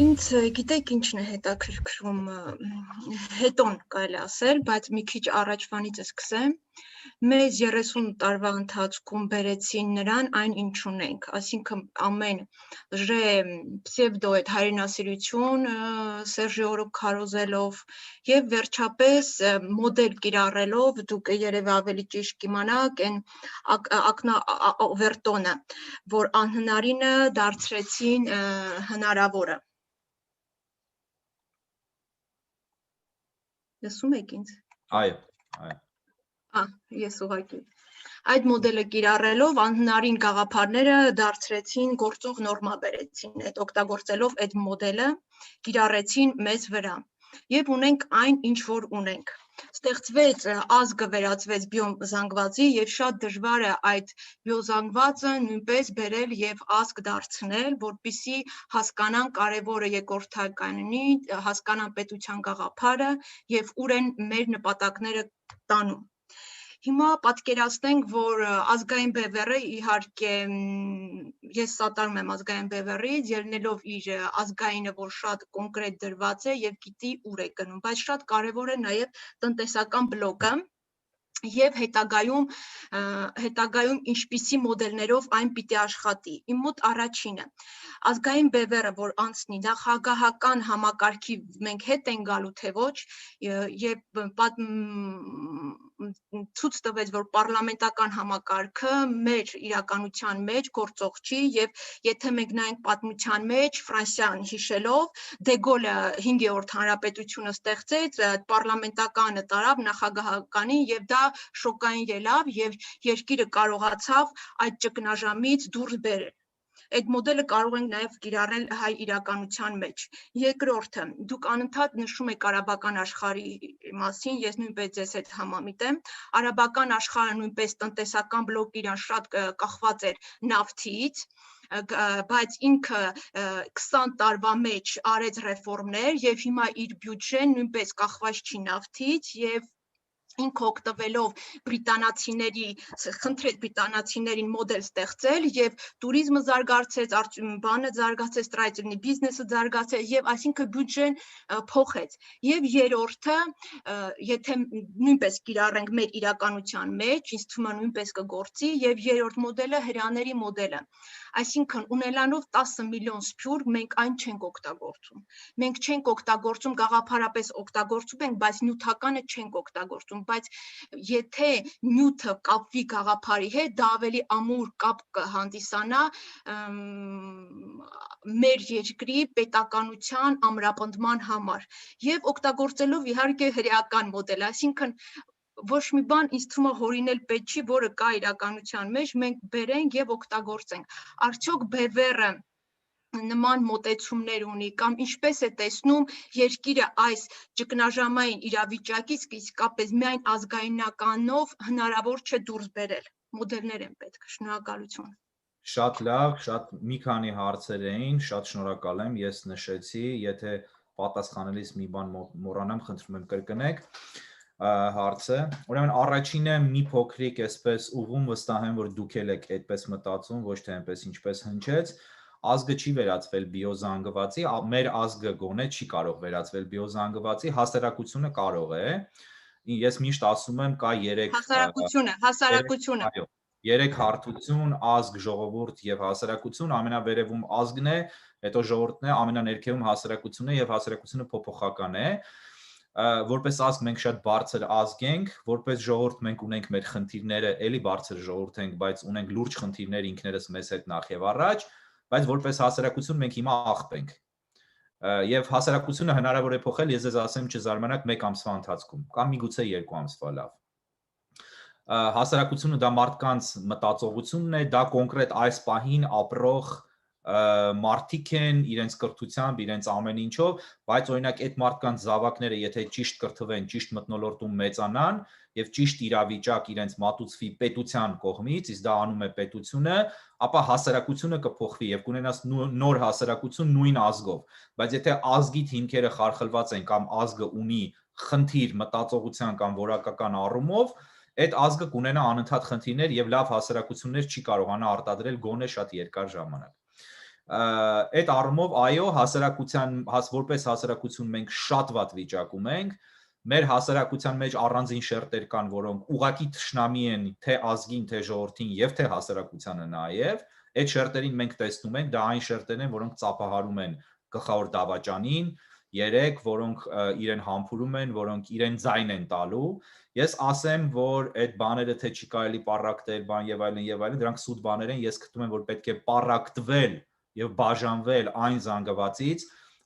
Ինձ գիտեք ինչն է հետաքրքրում, հետոն կարելի ասել, բայց մի քիչ առաջվանից է սկսեմ։ Մեզ 30 տարվա ընթացքում բերեցին նրան այն ինչ ունենք, այսինքն ամեն պսևդո այդ հայրենասիրություն, Սերժիորը քարոզելով եւ վերջապես մոդել կիրառելով, դուք երևի ավելի ճիշտ կիմանաք, այն ակնավերտոնը, որ անհնարինը դարձրեցին հնարավորը։ Լսում եք ինձ։ Այո։ Ես ուղղակի։ Այդ մոդելը կիրառելով անհնարին գաղափարները դարձրեցին գործող նորմա բերեցին, այդ օգտագործելով այդ մոդելը կիրառեցին մեզ վրա։ Եվ ունենք այն, ինչ որ ունենք։ Ստեղծվեց ազգը վերածվեց բիոզանգվածի եւ շատ դժվար է այդ բիոզանգվածը նույնպես բերել եւ ազգ դարձնել, որպիսի հասկանան կարևորը երկրորդականնի, հասկանան պետության գաղափարը եւ ուր են մեր նպատակները տանում։ Հիմա պատկերացնենք, որ ազգային բևեռը իհարկե ես սատարում եմ ազգային բևեռից, ելնելով իր ազգայինը, որ շատ կոնկրետ դրված է եւ գիտի ուր է գնում, բայց շատ կարեւոր է նաեւ տնտեսական բլոկը, եւ հետագայում ինչպիսի մոդելներով այն պիտի աշխատի։ Իմ մոտ առաջինը ազգային բևեռը, որ անցնի նախագահական համակարգի մենք հետ են գալու թե ոչ, եւ ցույց տվեց, որ պարլամենտական համակարգը մեր իրականության մեջ գործող չի, եւ եթե մենք նայենք պատմության մեջ Ֆրանսիան հիշելով, Դեգոլը 5-րդ հանրապետությունը ստեղծեց, պարլամենտականը տարավ նախագահականին եւ դա շոկային ելավ եւ երկիրը կարողացավ այդ ճգնաժամից դուրս բերել։ Այդ մոդելը կարող ենք նաև կիրառել հայ իրականության մեջ։ Երկրորդը, դուք անընդհատ նշում եք արաբական աշխարհի մասին, ես նույնպես ձեզ հետ համամիտ եմ։ Արաբական աշխարհը նույնպես տնտեսական բլոկ իրան շատ կախված էր նավթից, բայց ինքը 20 տարվա մեջ արեց ռեֆորմներ եւ հիմա իր բյուջեն նույնպես կախված չի նավթից եւ ինքը օգտվելով բրիտանացիներին մոդել ստեղծել եւ տուրիզմը զարգացեց, բանը զարգացեց, ստրայտինի բիզնեսը զարգացեց եւ այսինքն բյուջեն փոխեց։ Եվ երրորդը, եթե նույնպես կիրառենք մեր իրականության մեջ, ինձ թվում է նույնպես կգործի եւ երրորդ մոդելը հրաների մոդելը։ Այսինքն ունենալով 10 միլիոն սփյուռք մենք այն չենք օգտագործում։ Մենք չենք օգտագործում, գաղափարապես օգտագործում ենք, բայց նյութականը չենք օգտագործում, բայց եթե նյութը կապվի գաղափարի հետ, դա ավելի ամուր կապ կհանդիսանա մեր երկրի պետականության ամրապնդման համար եւ օգտագործելով իհարկե հրեական մոդել, այսինքն ոչ մի բան ինձ թվում է հորինել պետք չի, որը կա իրականության մեջ, մենք բերենք եւ օգտագործենք։ Արդյոք բևեռը նման մոտեցումներ ունի կամ ինչպես է տեսնում երկիրը այս ճգնաժամային իրավիճակից իսկապես միայն ազգայնականով հնարավոր չէ դուրս բերել։ Մոդելներ են պետք։ Շնորհակալություն։ Շատ լավ, շատ մի քանի հարցեր էին, շատ շնորհակալ եմ, ես նշեցի, եթե պատասխանելիս մի բան մոռանամ, խնդրում եմ կրկնեք հարցը։ Ուրեմն առաջինը մի փոքրիկ այսպես ուղում վստահ եմ, որ դուք եք այդպես մտածում, ոչ թե այնպես ինչպես հնչեց։ Ազգը չի վերածվել բիոզանգվածի, մեր ազգը գոնե չի կարող վերածվել բիոզանգվածի, հասարակությունը կարող է։ Ես միշտ ասում եմ, կա 3 հասարակությունը։ Այո, 3 հարթություն, ազգ, ժողովուրդ եւ հասարակություն, ամենավերևում ազգն է, հետո ժողովուրդն է, ամենաներքևում հասարակությունն է եւ հասարակությունը փոփոխական է։ Որպես ազգ մենք շատ բարձր ազգ ենք, որպես ժողովուրդ մենք ունենք մեր խնդիրները, էլի բարձր ժողովուրդ ենք, բայց ունենք լուրջ խնդիրներ ինքներս մեզ հետ նախ եւ առաջ, բայց որպես հասարակություն մենք հիմա աղբ ենք։ Եվ հասարակությունը հնարավոր է փոխել, ես ձեզ ասեմ չզարմանաք 1 ամսվա ընթացքում, կամ միգուցե 2 ամսվա լավ։ Հասարակությունը դա մարդկանց մտածողությունն է, դա կոնկրետ այս պահին ապրող մարդիկ են իրենց կրթությամբ, իրենց ամեն ինչով, բայց օրինակ այդ մարդկանց զավակները, եթե ճիշտ կրթվեն, ճիշտ մթնոլորտում մեծանան եւ ճիշտ իրավիճակ իրենց մատուցվի պետության կողմից, իսկ դա անում է պետությունը, ապա հասարակությունը կփոխվի եւ կունենաս նոր հասարակություն նույն ազգով, բայց եթե ազգի հիմքերը խարխլված են կամ ազգը ունի խնդիր մտածողության կամ որակական առումով, այդ ազգը կունենա անընդհատ խնդիրներ եւ լավ հասարակություններ չի կարողանա արտադրել գոնե շատ երկար ժամանակ։ Այդ առումով այո, որպես հասարակություն մենք շատ վատ վիճակում ենք, մեր հասարակության մեջ առանձին շերտեր կան, որոնք ուղղակի թշնամի են թե ազգին, թե ժողովրդին եւ թե հասարակությանը նաեւ, այդ շերտերին մենք տեսնում ենք, դա այն շերտերն են, որոնք ծափահարում են գլխավոր դավաճանին, 3, որոնք իրեն համբուրում են, որոնք իրեն ձայն են տալու։ Ես ասեմ, որ այդ բաները թե չի կարելի պառակտել, բան եւ այլն, դրանք սուտ բաներ են, ես գտնում եմ, որ պետք է պառակտվել եւ բաժանվել այն զանգվածից,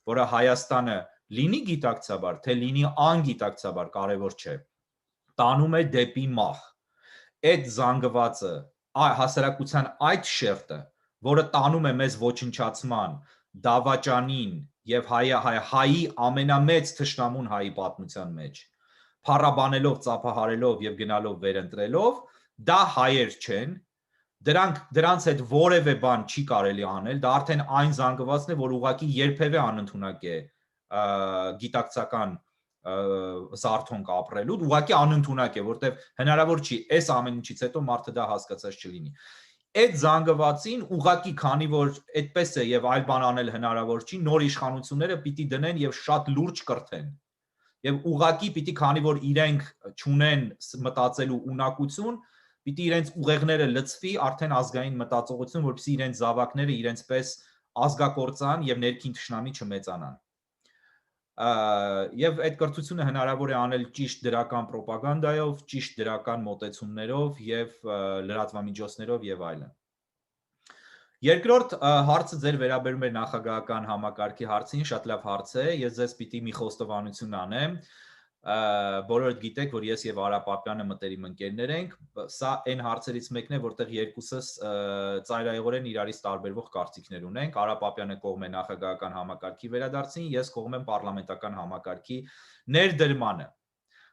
որը Հայաստանը լինի գիտակցաբար, թե լինի անգիտակցաբար, կարևոր չէ, տանում է դեպի մահ։ Այդ զանգվածը, հասարակության այդ շերտը, որը տանում է մեզ ոչնչացման, դավաճանին եւ հայի ամենամեծ թշնամուն հայի պատմության մեջ, փառաբանելով, ծափահարելով եւ գնալով վերընտրելով, դա հայեր չեն, դրանց հետ որևէ բան չի կարելի անել, դա արդեն այն զանգվածն է, որ ուղղակի երբևէ անընդունակ է գիտակցական զարթոնք ապրելու, ուղղակի անընդունակ է, որտեվ հնարավոր չի այս ամեն ինչից հետո մարդը դա հասկացած չլինի։ Այդ զանգվածին ուղղակի քանի որ այդպես է եւ այլ բան անել հնարավոր չի, նոր իշխանությունները պիտի դնեն եւ շատ լուրջ կրթեն։ Եվ ուղղակի պիտի քանի որ իրենք չունեն մտածելու ունակություն, պիտի իրենց ուղեղները լցվի արդեն ազգային մտածողություն, որպեսզի իրենց զավակները իրենց պես ազգակործան եւ ներքին թշնամի չմեծանան։ Եվ այդ կրթությունը հնարավոր է անել ճիշտ դրական ռոպագանդայով, ճիշտ դրական մոտեցումներով եւ լրատվամիջոցներով եւ այլն։ Երկրորդ հարցը ձեր վերաբերում է նախագահական համակարգի հարցին, շատ լավ հարց է, ես ձեզ պիտի մի խոստովանություն անեմ, բոլորդ գիտեք, որ ես եւ Արա Պապյանը մտերիմ ընկերներ ենք, սա այն հարցերից մեկն է, որտեղ երկուսս ծայրահեղորեն իրարից տարբերվող կարծիքներ ունենք, Արա Պապյանը կողմ է նախագահական համակարգի վերադարձին, ես կողմ եմ պարլամենտական համակարգի ներդրմանը։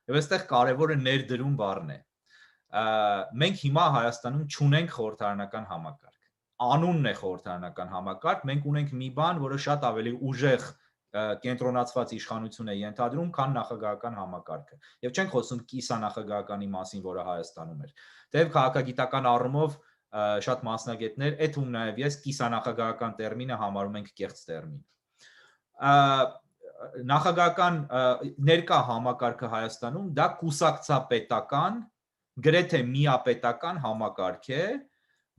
Եվ այստեղ կարևորը ներդրում բառն է։ Մենք հիմա Հայաստանում չունենք խորհրդարանական համակարգ։ Անունն է խորհրդարանական համակարգ, մենք ունենք մի բան, որը շատ ավելի ուժեղ կենտրոնացված իշխանություն է ենթադրում, քան նախագահական համակարգը։ Եվ չենք խոսում կիսանախագահականի մասին, որը Հայաստանում էր։ Թեև քաղաքագիտական առումով շատ մասնագետներ, այդ ում նաև ես կիսանախագահական տերմինը համարում ենք կեղծ տերմին։ Նախագահական ներկա համակարգը Հայաստանում դա կուսակցապետական, գրեթե միապետական համակարգ է,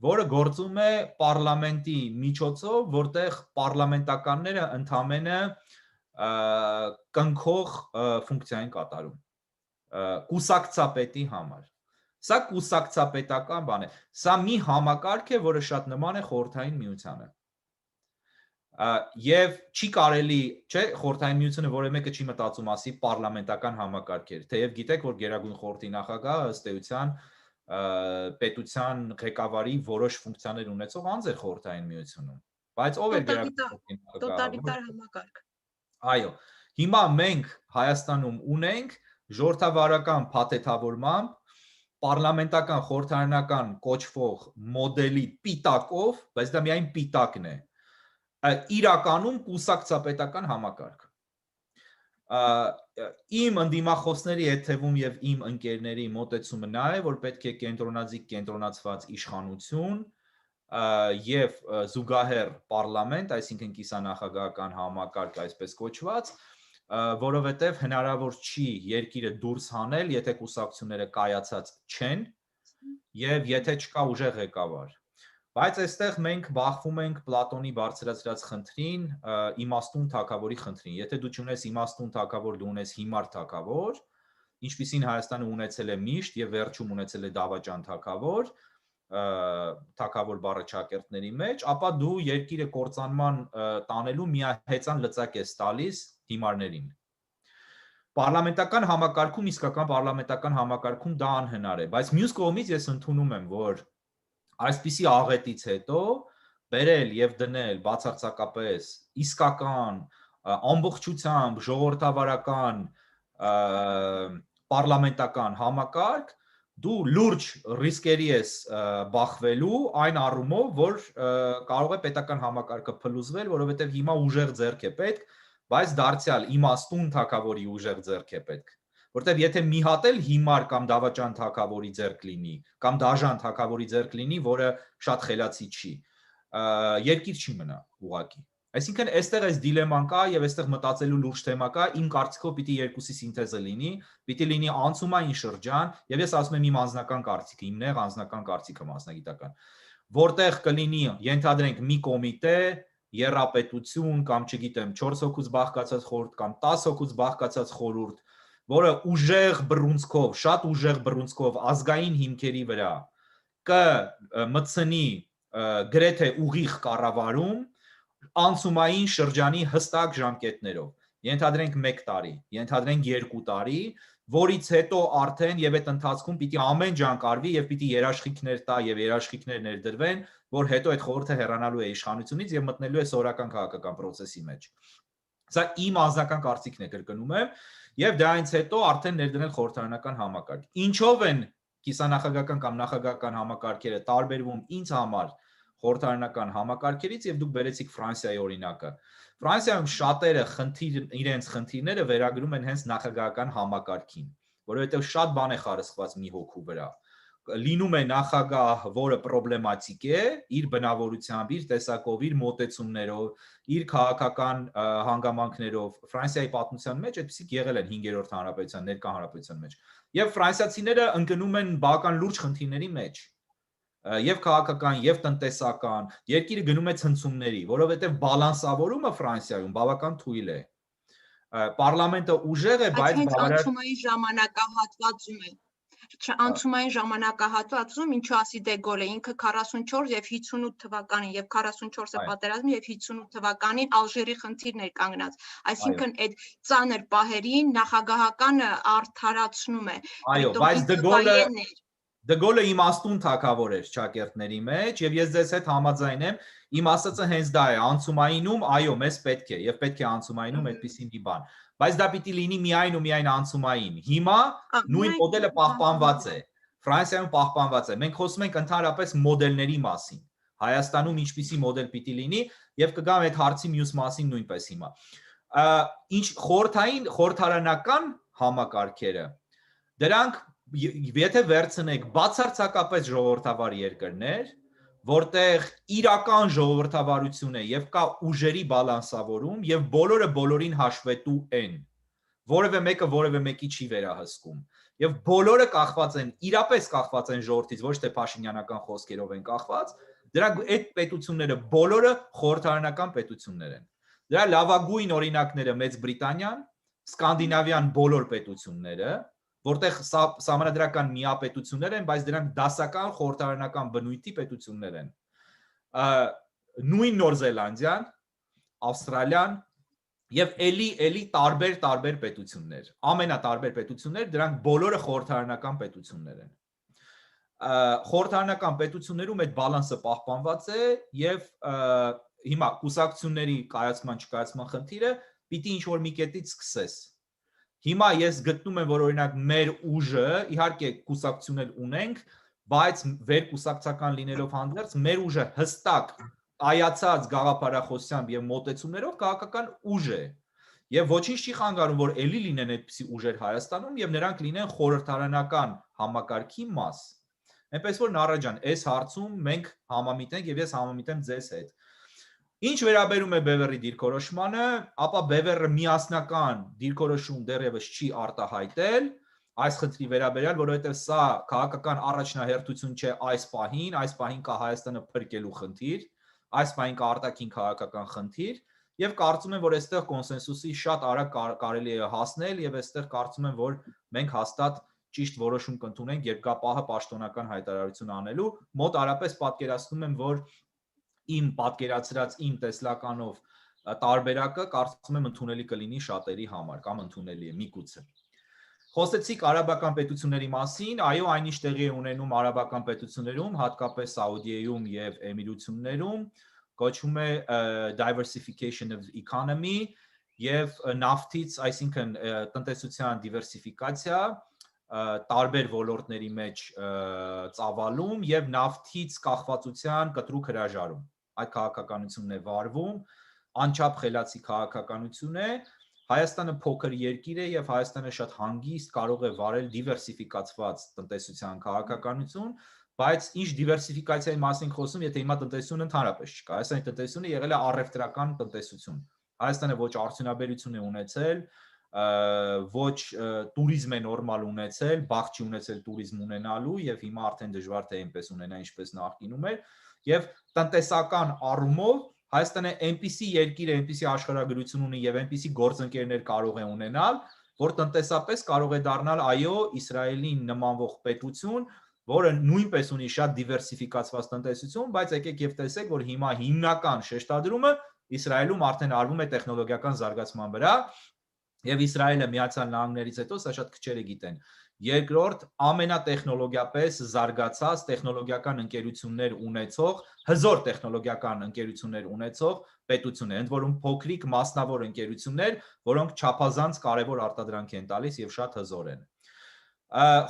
որը գործում է պարլամենտի միջոցով, որտեղ պարլամենտականները ընդամենը կնքող ֆունկցիա են կատարում կուսակցապետի համար։ Սա կուսակցապետական բան է։ Սա մի համակարգ է, որը շատ նման է խորհրդային միությանը։ Եվ չի կարելի, չէ, խորհրդային միությունը որևէ մեկը չի մտածում ասի պարլամենտական համակարգեր, թեև գիտեք, որ Գերագույն խորհրդի նախագահը ըստ էության պետության ղեկավարի որոշ ֆունկցիաներ ունեցող անձ էր խորհրդային միությունում, բայց ով էր տոտալիտար համակարգ։ Այո, հիմա մենք Հայաստանում ունենք ժողովրդավարական փաթեթավորմամբ պարլամենտական խորհրդարանական կոչվող մոդելի պիտակով, բայց դա միայն պիտակն է, իրականում կուսակցապետական համակարգ։ Իմ ընդդիմախոսների հետևում եւ իմ ընկերների մոտեցումը նա է, որ պետք է կենտրոնացված իշխանություն եւ զուգահեռ պարլամենտ, այսինքն կիսանախագահական համակարգ այսպես կոչված, որովհետեւ հնարավոր չի երկիրը դուրս հանել, եթե կուսակցությունները կայացած չեն եւ եթե չկա ուժեղ ղեկավար։ Բայց այստեղ մենք բախվում ենք Պլատոնի բարձրացրած խնդրին, իմաստուն թագավորի խնդրին։ Եթե դու չունես իմաստուն թագավոր, դու ունես հիմար թագավոր, ինչպիսին Հայաստանը ունեցել է միշտ եւ վերջում ունեցել է դավաճան թագավոր, թագավոր բառը ճակերտների մեջ, ապա դու երկիրը կործանման տանելու միահեծան լծակ ես տալիս հիմարներին։ Պարլամենտական համակարգում, իսկական պարլամենտական համակարգում դա անհնար է, բայց մյուս կողմից ես ընդունում եմ, որ այսպիսի աղետից հետո բերել եւ դնել բացարձակապես իսկական ամբողջությամբ ժողովրդավարական պարլամենտական համակարգ դու լուրջ ռիսկերի ես բախվելու այն առումով, որ կարող է պետական համակարգը փլուզվել, որովհետեւ հիմա ուժեղ ձեռք է պետք, բայց դարձյալ իմաստուն թագավորի ուժեղ ձեռք է պետք։ Որտեւ եթե մի հատ էլ հիմար կամ դավաճան թագավորի ձեռք լինի, կամ դաժան թագավորի ձեռք լինի, որը շատ խելացի չի, երկիր չի մնա ուղղակի։ Այսինքն այստեղ այս դիլեման կա եւ այստեղ մտածելու լուրջ թեմա կա, իմ կարծիքով պիտի երկուսի սինթեզը լինի, պիտի լինի անցումային շրջան, եւ ես ասում եմ իմ անձնական կարծիքը, իմ նեղ անձնական կարծիքը մասնագիտական, որտեղ կլինի, ենթադրենք մի կոմիտե, եռապետություն կամ չգիտեմ 4 հոգուց բաղկացած խորհուրդ կամ 10 հոգուց բաղկացած խորհուրդ, որը ուժեղ բռունցքով, շատ ուժեղ բռունցքով ազգային հիմքերի վրա կմտցնի գրեթե ուղիղ կառավարում անցումային շրջանի հստակ ժամկետներով։ Ենթադրենք 1 տարի, ենթադրենք 2 տարի, որից հետո արդեն եւ այդ ընթացքում պիտի ամեն ջան կարվի եւ պիտի երաշխիքներ տա եւ երաշխիքներ ներդրվեն, որ հետո այդ խորհուրդը հեռանալու է իշխանությունից եւ մտնելու է սովորական քաղաքական process-ի մեջ։ Սա իմ անձնական կարծիքն է, կրկնում եմ, եւ դրանից հետո արդեն ներդնել խորհրդարանական համակարգ։ Ինչով են կիսանախագահական կամ նախագահական համակարգերը տարբերվում ինձ համար խորհրդարանական համակարգերից եւ դուք բերեցիք Ֆրանսիայի օրինակը։ Ֆրանսիայում շատերը իրենց խնդիրները վերագրում են հենց նախագահական համակարգին, որովհետեւ շատ բան է խարսխված մի հոգու վրա։ լինում է նախագահ, որը պրոբլեմատիկ է, իր բնավորությամբ, իր տեսակով, իր մոտեցումներով, իր քաղաքական հանգամանքներով, Ֆրանսիայի պատմության մեջ այդպիսիք եղել են 5-րդ հանրապետության, ներկա հանրապետության մեջ։ Եվ ֆրանսիացիները ընկնում են բավական լուրջ խնդիրների մեջ։ Եվ քաղաքական, եւ տնտեսական, երկիրը գնում է ցնցումների, որովհետեւ բալանսավորումը Ֆրանսիայում բավական թույլ է։ Պարլամենտը ուժեղ է, բայց բավարար անցումային ժամանակահատվածում է։ Անցումային ժամանակահատվածում ինչու ասի դե Գոլը ինքը 44 եւ 58 թվականին եւ 44-ը պատերազմը եւ 58 թվականին Ալժիրի խնդիրներ կանգնած, այսինքն այդ ծանր պահերին նախագահականը արդարացնում է։ Այո, բայց Դե Գոլը իմաստուն թագավոր էր ճակերտների մեջ եւ ես ձեզ հետ համաձայն եմ, իմ ասածը հենց դա է, անցումայինում, այո, մեզ պետք է եւ պետք է անցումայինում այդպիսի մի բան, բայց դա պիտի լինի միայն ու միայն անցումային։ Հիմա նույն մոդելը պահպանված է, Ֆրանսիայում պահպանված է։ Մենք խոսում ենք ընդհանրապես մոդելների մասին։ Հայաստանում ինչպիսի մոդել պիտի լինի եւ կգամ այդ հարցի մյուս մասին նույնպես հիմա։ Ինչ խորհրդարանական համակարգերը, դրանք եթե վերցնեք բացարձակապես ժողովրդավար երկրներ, որտեղ իրական ժողովրդավարություն է եւ կա ուժերի բալանսավորում եւ բոլորը բոլորին հաշվետու են, որևէ մեկը որևէ մեկի չի վերահսկում եւ բոլորը կախված են, իրապես կախված են ժողովրդից, ոչ թե փաշինյանական խոսքերով են կախված, դրանք այդ պետությունները բոլորը խորհրդարանական պետություններ են։ Դրա լավագույն օրինակները Մեծ Բրիտանիան, Սկանդինավյան բոլոր պետությունները, որտեղ սահմանադրական միապետություններ են, բայց դրանք դասական խորհրդարանական բնույթի պետություններ են։ Նույն Նոր Զելանդիան, Ավստրալիան եւ էլի տարբեր պետություններ, ամենատարբեր պետություններ, դրանք բոլորը խորհրդարանական պետություններ են։ Խորհրդարանական պետություններում այդ բալանսը պահպանված է եւ հիմա կուսակցությունների կայացման չկայացման խնդիրը պիտի ինչ-որ մի կետից սկսես։ Հիմա ես գտնում եմ, որ օրինակ մեր ուժը, իհարկե կուսակցություններ ունենք, բայց վերկուսակցական լինելով հանդերձ, մեր ուժը հստակ այացած գաղափարախոսությամբ եւ մոտեցումներով քաղաքական ուժ է։ Եվ ոչինչ չի խանգարում, որ ելի լինեն այդպիսի ուժեր Հայաստանում եւ նրանք լինեն խորհրդարանական համակարգի մաս։ Այնպես որ Նարա ջան, այս հարցում մենք համամիտ ենք եւ ես համամիտ եմ ձեզ հետ։ Ինչ վերաբերում է Բևեռի դիրքորոշմանը, ապա Բևեռը միասնական դիրքորոշում դեռևս չի արտահայտել այս խնդրի վերաբերյալ, որովհետև սա քաղաքական առաջնահերթություն չէ այս պահին կա Հայաստանը փրկելու խնդիր, այս պահին կա արտաքին քաղաքական խնդիր, եւ կարծում եմ, որ այստեղ կոնսենսուսի շատ արագ կարելի է հասնել եւ այստեղ կարծում եմ, որ մենք հաստատ ճիշտ որոշում կընդունենք, երբ կա պահը պաշտոնական հայտարարություն անելու, մոտ արապես պատկերացնում եմ, որ իմ պատկերացրած իմ տեսլականով տարբերակը կարծում եմ ընդունելի կլինի շատերի համար կամ ընդունելի է միգուցե։ Խոսեցիք արաբական պետությունների մասին, այո, այնինչ տեղի է ունենում արաբական պետություններում, հատկապես Սաուդիայում եւ Էմիրություններում, կոչվում է diversification of economy եւ նավթից, այսինքն տնտեսության դիվերսիֆիկացիա, տարբեր ոլորտների մեջ ծավալում եւ նավթից կախվածության կտրուկ հրաժարում։ Այդ քաղաքականությունն է վարվում, անչափ խելացի քաղաքականություն է։ Հայաստանը փոքր երկիր է եւ Հայաստանը շատ հանգիստ կարող է վարել դիվերսիֆիկացված տնտեսության քաղաքականություն, բայց ինչ դիվերսիֆիկացիայի մասին խոսում, եթե հիմա տնտեսություն ընդհանրապես չկա, այսինքն տնտեսությունը եղել է առևտրական տնտեսություն։ Հայաստանը ոչ արդյունաբերություն է ունեցել, ոչ տուրիզմ է նորմալ ունեցել, բախ չի ունեցել տուրիզմ ունենալու եւ հիմա արդեն դժվար թե այնպես ունենա, ինչպես նախկինում էր, եւ տնտեսական առումով Հայաստանը այնպիսի երկիր է, այնպիսի աշխարհագրություն ունի եւ այնպիսի գործընկերներ կարող է ունենալ, որ տնտեսապես կարող է դառնալ այո Իսրայելին նմանվող պետություն, որը նույնպես ունի շատ դիվերսիֆիկացված տնտեսություն, բայց եկեք եւ տեսեք, որ հիմա հիմնական շեշտադրումը Իսրայելում արդեն արվում է տեխնոլոգիական զարգացման վրա, եւ Իսրայելը Միացյալ Նահանգներից հետո սա շատ քչերը գիտեն։ Երկրորդ ամենատեխնոլոգիապես զարգացած տեխնոլոգիական ընկերություններ ունեցող, հզոր տեխնոլոգիական ընկերություններ ունեցող պետություն է, ընդ որում փոքրիկ մասնավոր ընկերություններ, որոնք չափազանց կարևոր արտադրանք են տալիս եւ շատ հզոր են։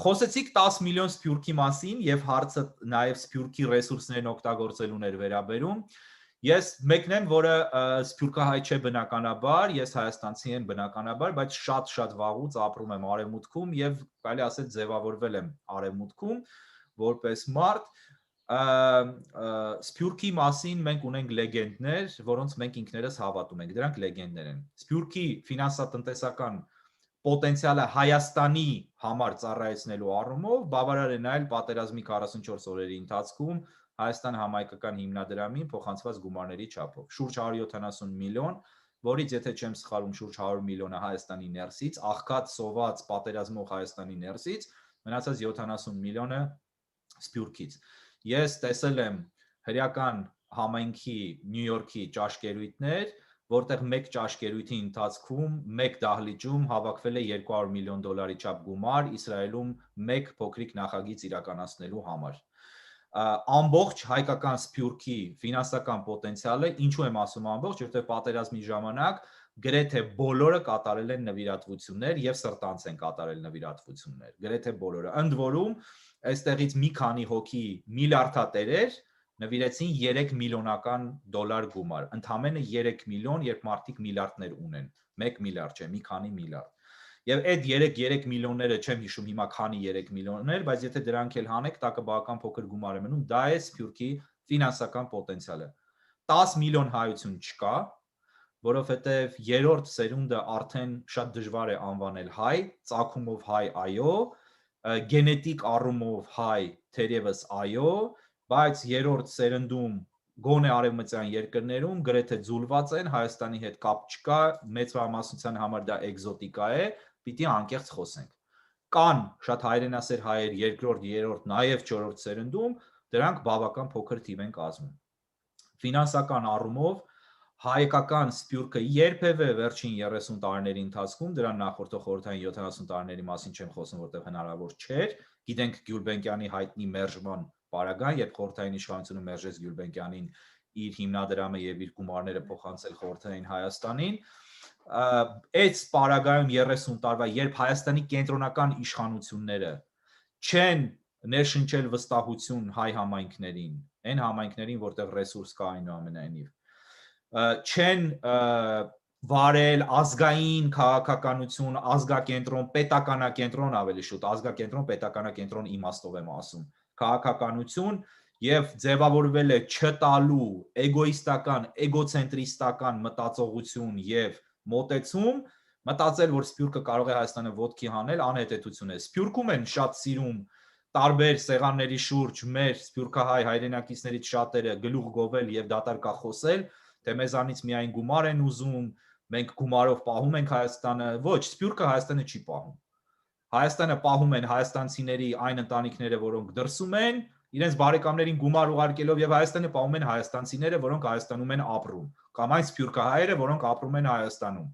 Խոսեցիք 10 միլիոն սփյուռքի մասին եւ հարցը նաեւ սփյուռքի ռեսուրսներն օգտագործելուն էր վերաբերում։ Ես մեկն եմ, որը սփյուռքահայ չէ բնականաբար, ես հայաստանցի եմ բնականաբար, բայց շատ վաղուց ապրում եմ արևմուտքում եւ կարելի ասել ձևավորվել եմ արևմուտքում, որպես մարդ, Սփյուռքի մասին մենք ունենք լեգենդներ, որոնց մենք ինքներս հավատում ենք, դրանք լեգենդներ են։ Սփյուռքի ֆինանսատնտեսական պոտենցիալը Հայաստանի համար ծառայեցնելու առումով բավարար է նայել պատերազմի 44 օրերի ընթացքում Հայաստան համայնքական հիմնադրամին փոխանցված գումարների չափով, շուրջ 170 միլիոն, որից եթե չեմ սխալվում շուրջ 100 միլիոնը Հայաստանի ներսից, աղքատ սոված պատերազմող Հայաստանի ներսից, մնացած 70 միլիոնը Սփյուռքից։ Ես տեսել եմ հրեական համայնքի Նյու Յորքի ճաշկերույթներ, որտեղ մեկ ճաշկերույթի ընթացքում մեկ դահլիճում հավաքվել է 200 միլիոն դոլարի չափ գումար Իսրայելում մեկ փոքրիկ նախագիծ իրականացնելու համար։ Ամբողջ հայկական Սփյուռքի ֆինանսական պոտենցիալը, ինչու եմ ասում ամբողջ, որտեղ պատերազմի ժամանակ գրեթե բոլորը կատարել են նվիրատվություններ եւ սրտանց են կատարել նվիրատվություններ, գրեթե բոլորը։ Ընդ որում, այստեղից մի քանի հոգի միլիարդատերեր նվիրեցին 3 միլիոնական դոլար գումար, ընդամենը 3 միլիոն, երբ մարդիկ միլիարդներ ունեն, 1 միլիարդ չէ, մի քանի միլիարդ։ Եվ այդ 3 միլիոնները չեմ հիշում հիմա քանի 3 միլիոններ, բայց եթե դրանք էլ հանեք, տակը բավական փոքր գումար է մնում, դա է Սփյուռքի ֆինանսական պոտենցիալը։ 10 միլիոն հայություն չկա, որովհետև երրորդ սերունդը արդեն շատ դժվար է անվանել հայ, ծագումով հայ այո, գենետիկ առումով հայ թերևս այո, բայց երրորդ սերնդում գոնե արևմտյան երկրներում գրեթե ձուլված են, Հայաստանի հետ կապ չկա, մեծ մասնության համար դա էկզոտիկա է, պիտի անկեղծ խոսենք։ Կան շատ հայրենասեր հայեր երկրորդ, երրորդ, նաև չորրորդ սերնդում, դրանք բավական փոքր թիվ են կազմում։ Ֆինանսական առումով հայկական Սփյուռքը երբևէ վերջին 30 տարիների ընթացքում, դրան նախորդող խորհրդային 70 տարիների մասին չեմ խոսում, որտեղ հնարավոր չէր, գիտենք Գյուլբենկյանի հայտնի մերժման պարագան, երբ խորհրդային իշխանությունը մերժեց Գյուլբենկյանին իր հիմնադրամը եւ իր գումարները փոխանցել խորհրդային Հայաստանին, այդ պարագայում 30 տարվա, երբ Հայաստանի կենտրոնական իշխանությունները չեն ներշնչել վստահություն հայ համայնքներին, այն համայնքներին, որտեղ ռեսուրս կա այնուամենայնիվ, չեն վարել ազգային քաղաքականություն, ազգակենտրոն, պետականակենտրոն ավելի շուտ, ազգակենտրոն, պետականակենտրոն իմաստով եմ ասում, քաղաքականություն եւ ձևավորվել է չտալու էգոիստական, էգոցենտրիստական մտածողություն եւ մոտեցում, մտածել, որ Սփյուռքը կարող է Հայաստանը ոտքի հանել, անհետեթություն է։ Սփյուռքում են շատ սիրում տարբեր սեղանների շուրջ մեր սփյուռքահայ հայրենակիցներից շատերը գլուխ գովել եւ դատարկ խոսել, թե մեզանից միայն գումար են ուզում, մենք գումարով պահում ենք Հայաստանը, ոչ, Սփյուռքը Հայաստանը չի պահում։ Հայաստանը պահում են հայաստանցիների այն ընտանիքները, որոնք դրսում են, իրենց բարեկամներին գումար ուղարկելով եւ Հայաստանը պահում են հայաստանցիները, որոնք Հայաստանում են ապրում, կամ այն սփյուռքահայերը, որոնք ապրում են Հայաստանում,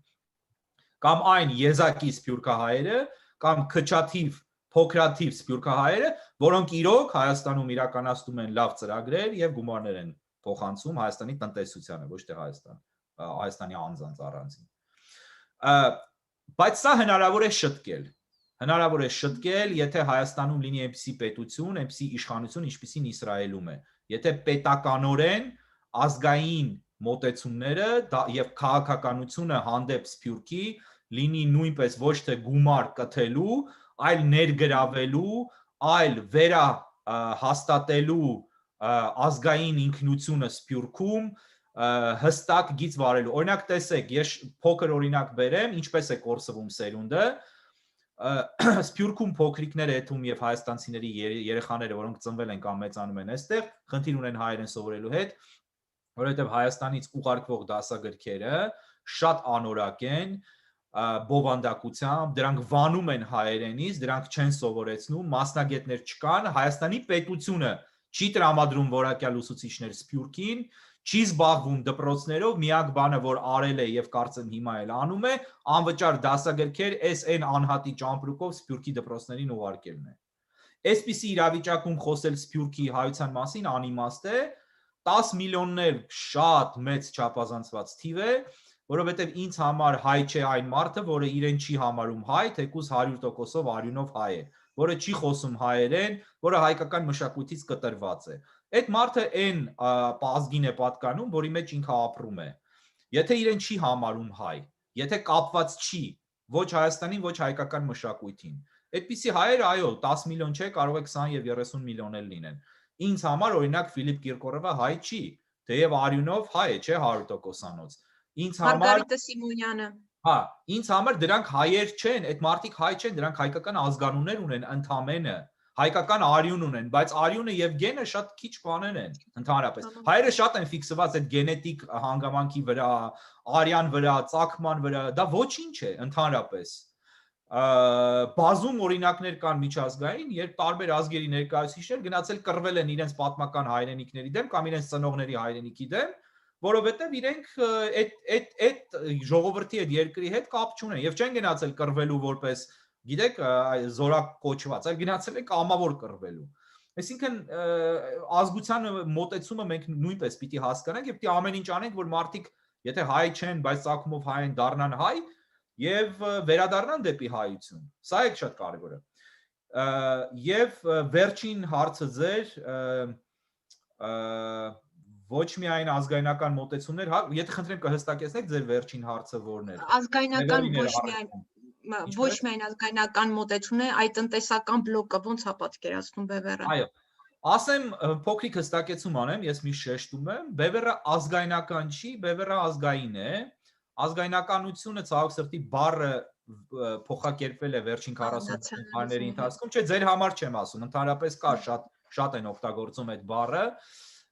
կամ այն եզակի սփյուռքահայերը, կամ քչաթիվ, փոքրաթիվ սփյուռքահայերը, որոնք իրոք Հայաստանում իրականացնում են լավ ծրագրեր եւ գումարներ են փոխանցում Հայաստանի տնտեսությանը, ոչ թե Հայաստանի անձանց առանձին։ Բայց սա հնարավոր է շտկել։ Հնարավոր է շտկել, եթե Հայաստանում լինի այնպիսի պետություն, այնպիսի իշխանություն, ինչպիսին Իսրայելում է։ Եթե պետականորեն ազգային մոտեցումները եւ քաղաքականությունը հանդեպ Սփյուռքի լինի նույնպես ոչ թե գումար կթելու, այլ ներգրավելու, այլ վերահաստատելու ազգային ինքնությունը Սփյուռքում հստակ գիծ վարելու։ Օրինակ տեսեք, ես փոքր օրինակ բերեմ, ինչպես է կորսվում սերունդը, Սփյուռքում փոքրիկները եթում եւ հայաստանցիների երեխաները, որոնք ծնվել են կամ մեծանում են այստեղ, խնդիր ունեն հայերեն սովորելու հետ, որովհետեւ Հայաստանից ուղարկվող դասագրքերը շատ անորակ են, բովանդակությամբ, դրանք վանում են հայերենից, դրանք չեն սովորեցնում, մասնագետներ չկան, Հայաստանի պետությունը չի տրամադրում որակյալ ուսուցիչներ Սփյուռքին, չի զբաղվում դպրոցներով, միակ բանը, որ արել է եւ կարծեմ հիմա էլ անում է, անվճար դասագրքեր այն անհատի ճամպրուկով Սփյուռքի դպրոցներին ուղարկելն է։ Այսպիսի իրավիճակում խոսել Սփյուռքի հայության մասին անիմաստ է, 10 միլիոններ շատ մեծ չափազանցված թիվ է, որովհետև ինձ համար հայ չէ այն մարդը, որը իրեն չի համարում հայ, թեկուզ 100%-ով արյունով հայ է, որը չի խոսում հայերեն, որը հայկական մշակույթից կտրված է։ Այդ մարդը այն ազգին է պատկանում, որի մեջ ինքը ապրում է։ Եթե իրեն չի համարում հայ, եթե կապված չի ոչ Հայաստանին, ոչ հայկական մշակույթին, Այդպիսի հայեր, այո, 10 միլիոն չէ, կարող է 20 եւ 30 միլիոն էլ լինեն։ Ինձ համար օրինակ Ֆիլիպ Կիրկորովը հայ չի, թեև արյունով հայ է, չէ 100%-անոց։ Ինձ համար Մարգարիտը Սիմոնյանը։ Հա, ինձ համար դրանք հայեր չեն, այդ մարդիկ հայ չեն, դրանք հայկական ազգանուններ ունեն ընդամենը, հայկական արյուն ունեն, բայց արյունը եւ գենը շատ քիչ բաներ են ընդհանրապես։ Հայերը շատ են ֆիքսված այդ գենետիկ հանգամանքի վրա, արյան վրա, ծագման վրա, դա ոչինչ է ընդհանրապես։ Բազում օրինակներ կան միջազգային, երբ տարբեր ազգերի ներկայացուցիչներ գնացել կռվել են իրենց պատմական հայրենիքների դեմ կամ իրենց ծնողների հայրենիքի դեմ, որովհետև իրենք այդ ժողովրդի այդ երկրի հետ կապ չունեն եւ չեն գնացել կռվելու որպես, գիտեք, զորակ կոչված, այլ գնացել են կամավոր կռվելու։ Այսինքն ազգության մոտեցումը մենք նույնպես պիտի հասկանանք եւ պիտի ամեն ինչ անենք, որ մարդիկ, եթե հայ չեն, բայց ծագումով հայ են, դառնան հայ եւ վերադառնան դեպի հայություն։ Սա է շատ կարեւորը։ Եվ վերջին հարցը ձեր ոչ միայն ազգայնական մոտեցումներ, եթե խնդրեմ կհստակեցնեք ձեր վերջին հարցը որն էր։ Ազգայնական ոչ միայն ազգայնական մոտեցումներ, այլ տնտեսական բլոկը ոնց է պատկերացնում Բևերը։ Այո։ Ասեմ փոքրիկ հստակեցում անեմ, ես միշտ շեշտում եմ, Բևերը ազգայնական չի, Բևերը ազգային է։ Ազգայնականությունը ցավոք սրտի բառը փոխակերպվել է վերջին 40 տարիների ընթացքում, չէ, ձեր համար չեմ ասում, ընդհանրապես կա շատ են օգտագործում այդ բառը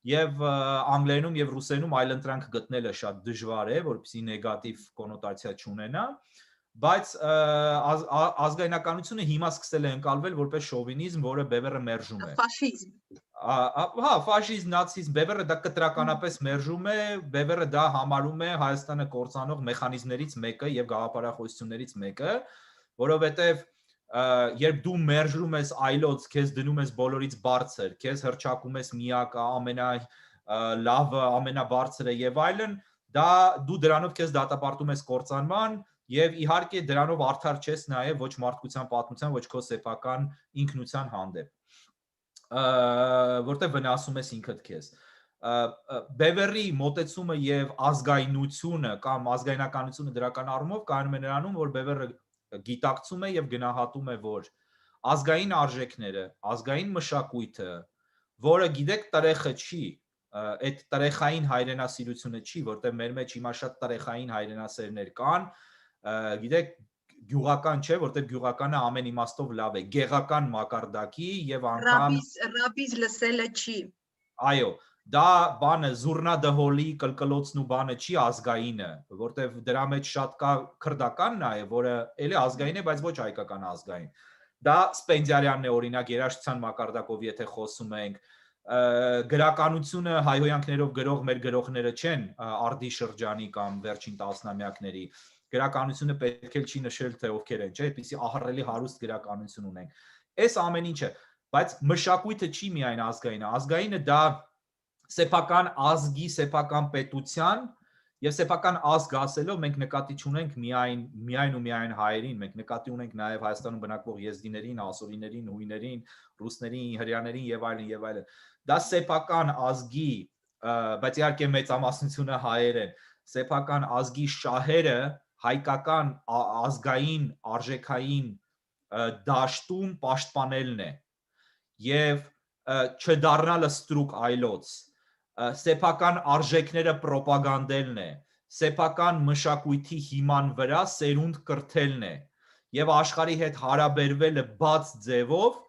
եւ անգլերենում եւ ռուսերենում այլընտրանք գտնելը շատ դժվար է, որպեսզի նեգատիվ կոնոտացիա չունենա, բայց ազգայնականությունը հիմա սկսել է ընկալվել որպես շովինիզմ, որը Բևերը մերժում է։ Ֆաշիզմ։ Հա, ֆաշիզմ, նացիզմ, Բևերը դա կտրականապես մերժում է, Բևերը դա համարում է Հայաստանը կործանող մեխանիզմներից մեկը եւ գաղափարախոսություններից մեկը, որովհետեւ երբ դու մերժում ես այլոց, քեզ դնում ես բոլորից բարձր, քեզ հրճակում ես միակը, ամենալավը, ամենաբարձրը եւ այլն, դու դրանով քեզ դատապարտում ես կործանման եւ իհարկե դրանով արդար չես նաեւ ոչ մարդկության պատմության, ոչ քո սեփական ինքնության հանդեպ, որտեղ վնասում ես ինքդ քեզ։ Բևերի մոտեցումը եւ ազգայնությունը կամ ազգայնականությունը դրական առումով կայանում է նրանում, որ Բևերը գիտակցում է եւ գնահատում է, որ ազգային արժեքները, ազգային մշակույթը, որը գիտեք տրեխը չի, այդ տրեխային հայրենասիրությունը չի, որտեղ մեր մեջ հիմա շատ տրեխային հայրենասերներ կան, գիտեք գյուղական չէ, որտեղ գյուղականը ամեն իմաստով լավ է, գեղական մակարդակի եւ անգամ ռաբիզ լսելը չի։ Այո, դա բանը զուռնադհոլի կլկլոցն ու բանը չի ազգայինը, որտեվ դրա մեջ շատ կա քրդականն է, որը էլի ազգային է, բայց ոչ հայկական ազգային։ Դա Սպենդիարյանն է օրինակ երաժշտության մակարդակով եթե խոսում ենք, գրականությունը հայհոյանքներով գրող մեր գրողները չեն արդի շրջանի կամ վերջին տասնամյակների, գրականությունը պետք է չի նշել թե ովքեր են, չէ, այդպիսի ահռելի հարուստ գրականություն ունենք։ Այս ամեն ինչը, բայց մշակույթը չի միայն ազգայինը, ազգայինը դա սեփական ազգի, սեփական պետության եւ սեփական ազգ ասելով մենք նկատի չունենք միայն ու միայն հայերին, մենք նկատի ունենք նաեւ Հայաստանում բնակվող եզդիներին, ասորիներին, հույներին, ռուսներին, հրեաներին եւ այլն եւ այլն։ Դա սեփական ազգի, բայց իհարկե մեծամասնությունը հայեր են, սեփական ազգի շահերը հայկական ազգային արժեքային դաշտում պաշտպանելն է եւ չդառնալը ստրուկ այլոց, սեփական արժեքները պրոպագանդելն է, սեփական մշակույթի հիման վրա սերունդ կրթելն է եւ աշխարհի հետ հարաբերվելը բաց ձևով,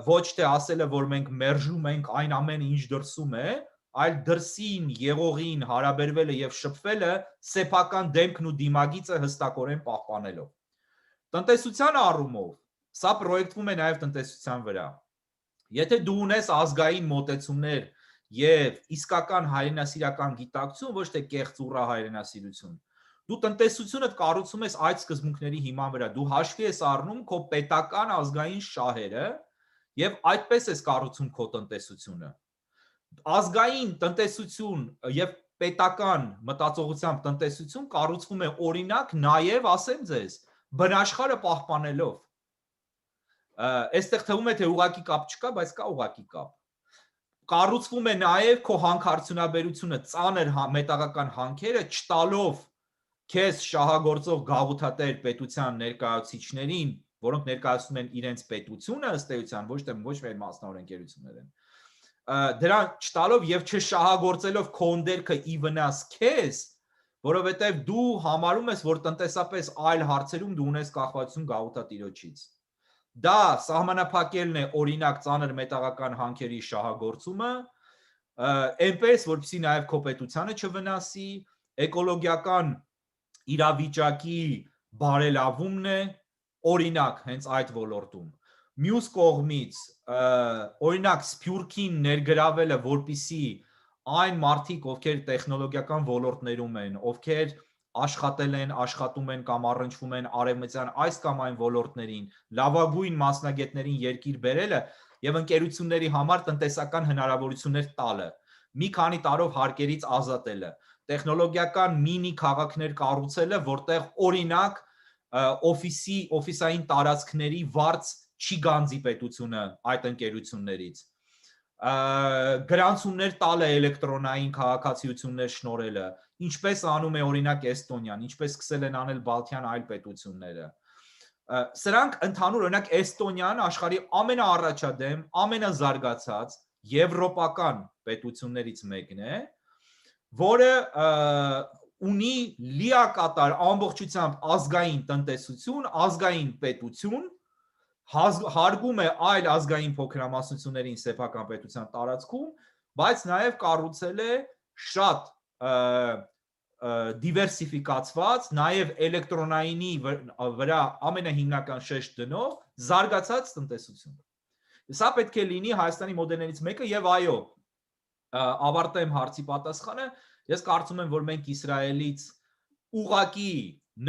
ոչ թե ասելը, որ մենք մերժում ենք այն ամեն ինչ դրսում է, այլ դրսին եղողին հարաբերվելը եւ շփվելը սեփական դեմքն ու դիմագիծը հստակորեն պահպանելով։ Տնտեսության առումով սա պրոյեկտվում է նաեւ տնտեսության վրա։ Եթե դու ունես ազգային մոտեցումներ եւ իսկական հայրենասիրական գիտակցություն, ոչ թե կեղծ ուռա հայրենասիրություն, դու տնտեսությունդ կառուցում ես այդ սկզբունքների հիման վրա, դու հաշվի ես առնում քո պետական ազգային շահերը եւ այդպես ես կառուցում քո տնտեսությունը։ Ազգային տնտեսություն եւ պետական մտածողությամբ տնտեսություն կառուցվում է օրինակ նաեւ, ասեմ ձեզ, բնաշխարհը պահպանելով։ Այստեղ թվում է թե ուղակի կապ չկա, բայց կա ուղակի կապ։ Կառուցվում է նաև քո հանքարդյունաբերությունը, ծանր մետաղական հանքերը չտալով քեզ շահագործող գաղութատեր պետության ներկայացուցիչներին որոնք ներկայացնում են իրենց պետությունը ըստ էության, ոչ թե մասնավոր ընկերություններ են։ Դրան չտալով եւ չշահագործելով քո ընդերքը ի վնաս քեզ, որովհետեւ դու համարում ես, որ տնտեսապես այլ հարցերում դու ունես կախվածություն գաղութատիրոջից։ Դա սահմանափակելն է օրինակ ծանր մետաղական հանքերի շահագործումը, այնպես որպեսզի նաև քո պետությանը չվնասի, էկոլոգիական իրավիճակի բարելավումն է, օրինակ հենց այդ ոլորտում։ Մյուս կողմից, օրինակ Սփյուռքին ներգրավելը, որպեսզի այն մարդիկ, ովքեր տեխնոլոգիական ոլորտներում են, ովքեր աշխատել են, աշխատում են կամ առնչվում են արևմտյան այս կամ այն ոլորտներին, լավագույն մասնագետներին երկիր բերելը եւ ընկերությունների համար տնտեսական հնարավորություններ տալը, մի քանի տարով հարկերից ազատելը, տեխնոլոգիական մինի քաղաքներ կառուցելը, որտեղ օրինակ օֆիսային տարածքների վարձ չի գանձի պետությունը այդ ընկերություններից, գրանցումներ տալը էլեկտրոնային քաղաքացիություններ շնորհելը, ինչպես անում է օրինակ Էստոնիան, ինչպես սկսել են անել Բալթյան այլ պետությունները։ Սրանք ընդհանուր օրինակ Էստոնիան աշխարհի ամենաառաջադեմ, ամենազարգացած եվրոպական պետություններից մեկն է, որը ունի լիակատար ամբողջությամբ ազգային տնտեսություն, ազգային պետություն, հարգում է այլ ազգային փոքրամասնություններին սեփական պետության տարածքում, բայց նաև կառուցել է շատ դիվերսիֆիկացված, նաև էլեկտրոնայինի վրա ամենահիմնական շեշտ դնող զարգացած տնտեսություն։ Սա պետք է լինի Հայաստանի մոդելներից մեկը եւ այո, ավարտեմ հարցի պատասխանը, ես կարծում եմ, որ մենք Իսրայելից ուղղակի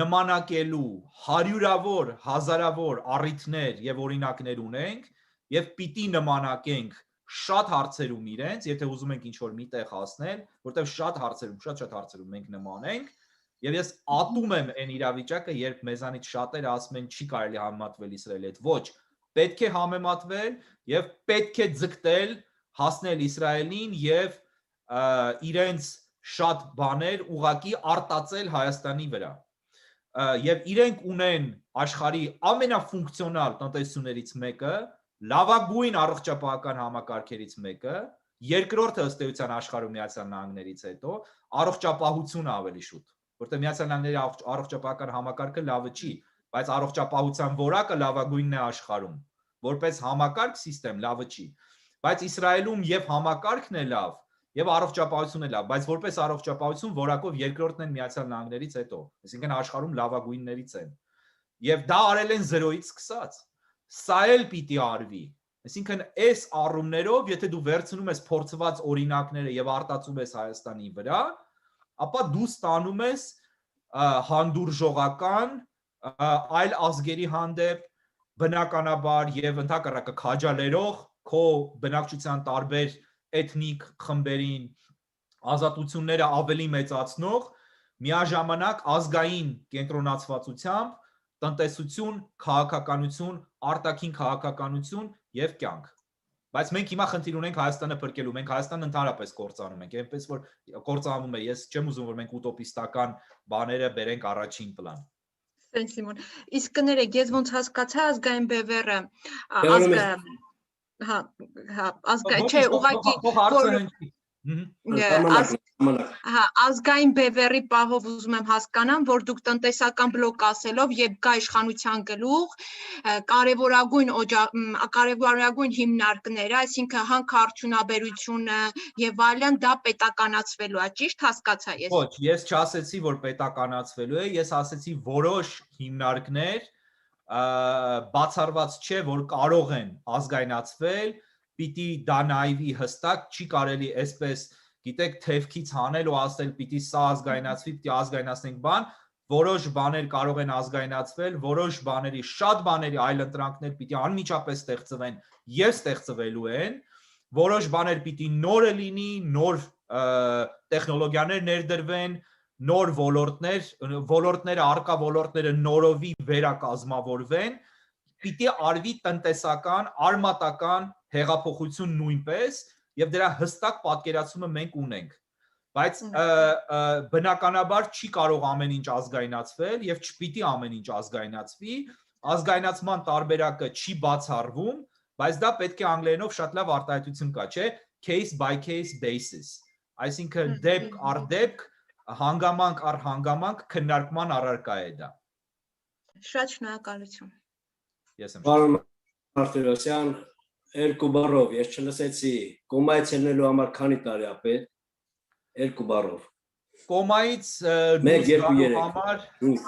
նմանակելու հարյուրավոր, հազարավոր առիթներ եւ օրինակներ ունենք եւ պիտի նմանակենք շատ հարցերում իրենց, եթե ուզում ենք ինչ-որ միտեղ հասնել, որտեղ շատ հարցերում մենք նմանենք, եւ ես ատում եմ այն իրավիճակը, երբ մեզանից շատերը ասում են չի կարելի համեմատվել Իսրայելի հետ։ Ոչ, պետք է համեմատվել եւ պետք է ձգտել հասնել Իսրայելին եւ իրենց շատ բաներ ուղակի արտածել Հայաստանի վրա։ Եվ իրենք ունեն աշխարհի ամենաֆունկցիոնալ տնտեսություններից մեկը, լավագույն առողջապահական համակարգերից մեկը, երկրորդը ըստ էության աշխարհում Միացյալ Նահանգներից հետո, առողջապահությունը ավելի շուտ, որտեղ Միացյալ Նահանգների առողջապահական համակարգը լավը չի, բայց առողջապահության որակը լավագույնն է աշխարհում, որպես համակարգ համակարգ լավը չի, բայց Իսրայելում եւ համակարգն է լավ, եւ առողջապահությունը լավ, բայց որպես առողջապահություն որակով երկրորդն են Միացյալ Նահանգներից հետո, այսինքն աշխարհում լավագույններից են։ Եվ դա արել են 0-ից սկսած։ Սա էլ պիտի արվի։ Այսինքն այս առումներով, եթե դու վերցնում ես փորձված օրինակները եւ արտացում ես Հայաստանի վրա, ապա դու ստանում ես հանդուրժողական այլ ազգերի հանդեպ բնականաբար եւ ընդհակառակը քաջալերող քո բնակչության տարբեր էթնիկ խմբերին ազատությունները ավելի մեծացնող միաժամանակ ազգային կենտրոնացվածությամբ տնտեսություն, քաղաքականություն, արտաքին քաղաքականություն եւ կյանք։ Բայց մենք հիմա խնդիր ունենք Հայաստանը փրկելու, մենք Հայաստանը ընդհանրապես կործանում ենք, այնպես որ կործանվում է, ես չեմ ուզում որ մենք ուտոպիստական բաները բերենք առաջին պլան։ Սիմոն, իսկ կներեք, ես ոնց հասկացա ազգային բևեռը, ազգը, ազգային, չէ, ուղղակի ազգային բևեռի պահով ուզում եմ հասկանամ, որ դուք տնտեսական բլոկ ասելով եւ գա իշխանության գլուխ, կարևորագույն հիմնարկները, այսինքն հանքարդյունաբերությունը եւ այլն դա պետականացվելու է, ճիշտ հասկացա ես։ Ոչ, ես չասեցի, որ պետականացվելու է, ես ասեցի որոշ հիմնարկներ բացառված չէ, որ կարող են ազգայնացվել, պիտի դա նայվի հստակ, չի կարելի այսպես, գիտեք, թևքից հանել ու ասել պիտի սա ազգայնացվի, պիտի ազգայնացնենք բան, որոշ բաներ կարող են ազգայնացվել, որոշ բաների, շատ բաների այլ ընտրանքներ պիտի անմիջապես ստեղծվեն եւ ստեղծվելու են, որոշ բաներ պիտի նորը լինի, նոր տեխնոլոգիաներ ներդրվեն, նոր ոլորտները, արկա ոլորտները նորովի վերակազմավորվեն, պիտի արվի տնտեսական, արմատական հեղափոխություն նույնպես եւ դրա հստակ պատկերացումը մենք ունենք, բայց բնականաբար չի կարող ամեն ինչ ազգայնացվել եւ չպիտի ամեն ինչ ազգայնացվի, ազգայնացման տարբերակը չի բացառվում, բայց դա պետք է անգլերենով շատ լավ արտահայտություն կա, չէ, case by case basis, այսինքն դեպք առ դեպք, հանգամանք առ հանգամանք քննարկման առարկա է դա։ Շատ շնորհակալություն։ Ես եմ Պարոն Մարտիրոսյան, երկու բառով ես չլսեցի կոմայից ելնելու համար քանի տարի է պետք, երկու բառով։ Կոմայից Մեկ, դուրս երկու, գալու երեք։ համար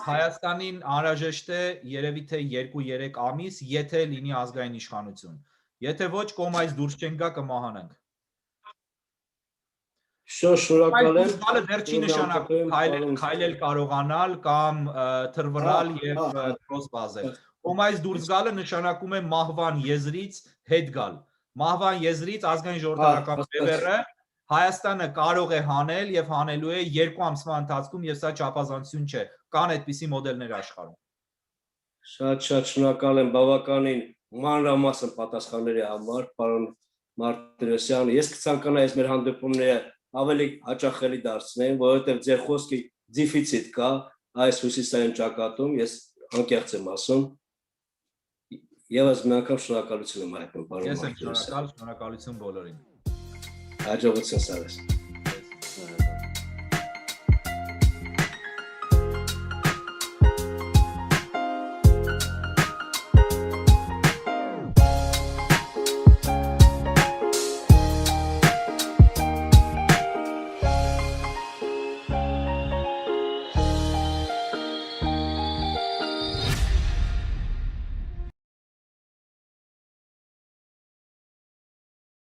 Հայաստանին անհրաժեշտ է երևի թե 2-3 ամիս, եթե լինի ազգային իշխանություն։ Եթե ոչ կոմայից դուրս չենք գա կմահանանք։ Շնորհակալ եմ։ Կոմայից դեռ չի նշանակում քայլել կարողանալ կամ թրվռալ եւ դրոս բազել։ Կոմայից դուրս գալը նշանակում է մահվան եզրից հետ գալ։ Մահվան եզրից ազգային ժողովրդական բևեռը Հայաստանը կարող է հանել եւ հանելու է 2 ամսվա ընթացքում եւ սա չափազանցություն չէ։ Կան այդպիսի մոդելներ աշխարհում։ Շատ շնորհակալ եմ բավականին մանրամասն պատասխանների համար, պարոն Մարտիրոսյան։ Ես կցանկանայի այս մեր հանդիպումները ավելի հաճախելի դարձնեմ, որովհետեւ ձեր խոսքի դեֆիցիտ կա այս հյուսիսային ճակատում, ես անկեղծ եմ ասում։ Եվս մի անգամ շնորհակալություն եմ հայտնում, պարոն Ես եմ Մարտիրոսյան։ շնորհակալություն բոլորին։ Հաջողություն սարս։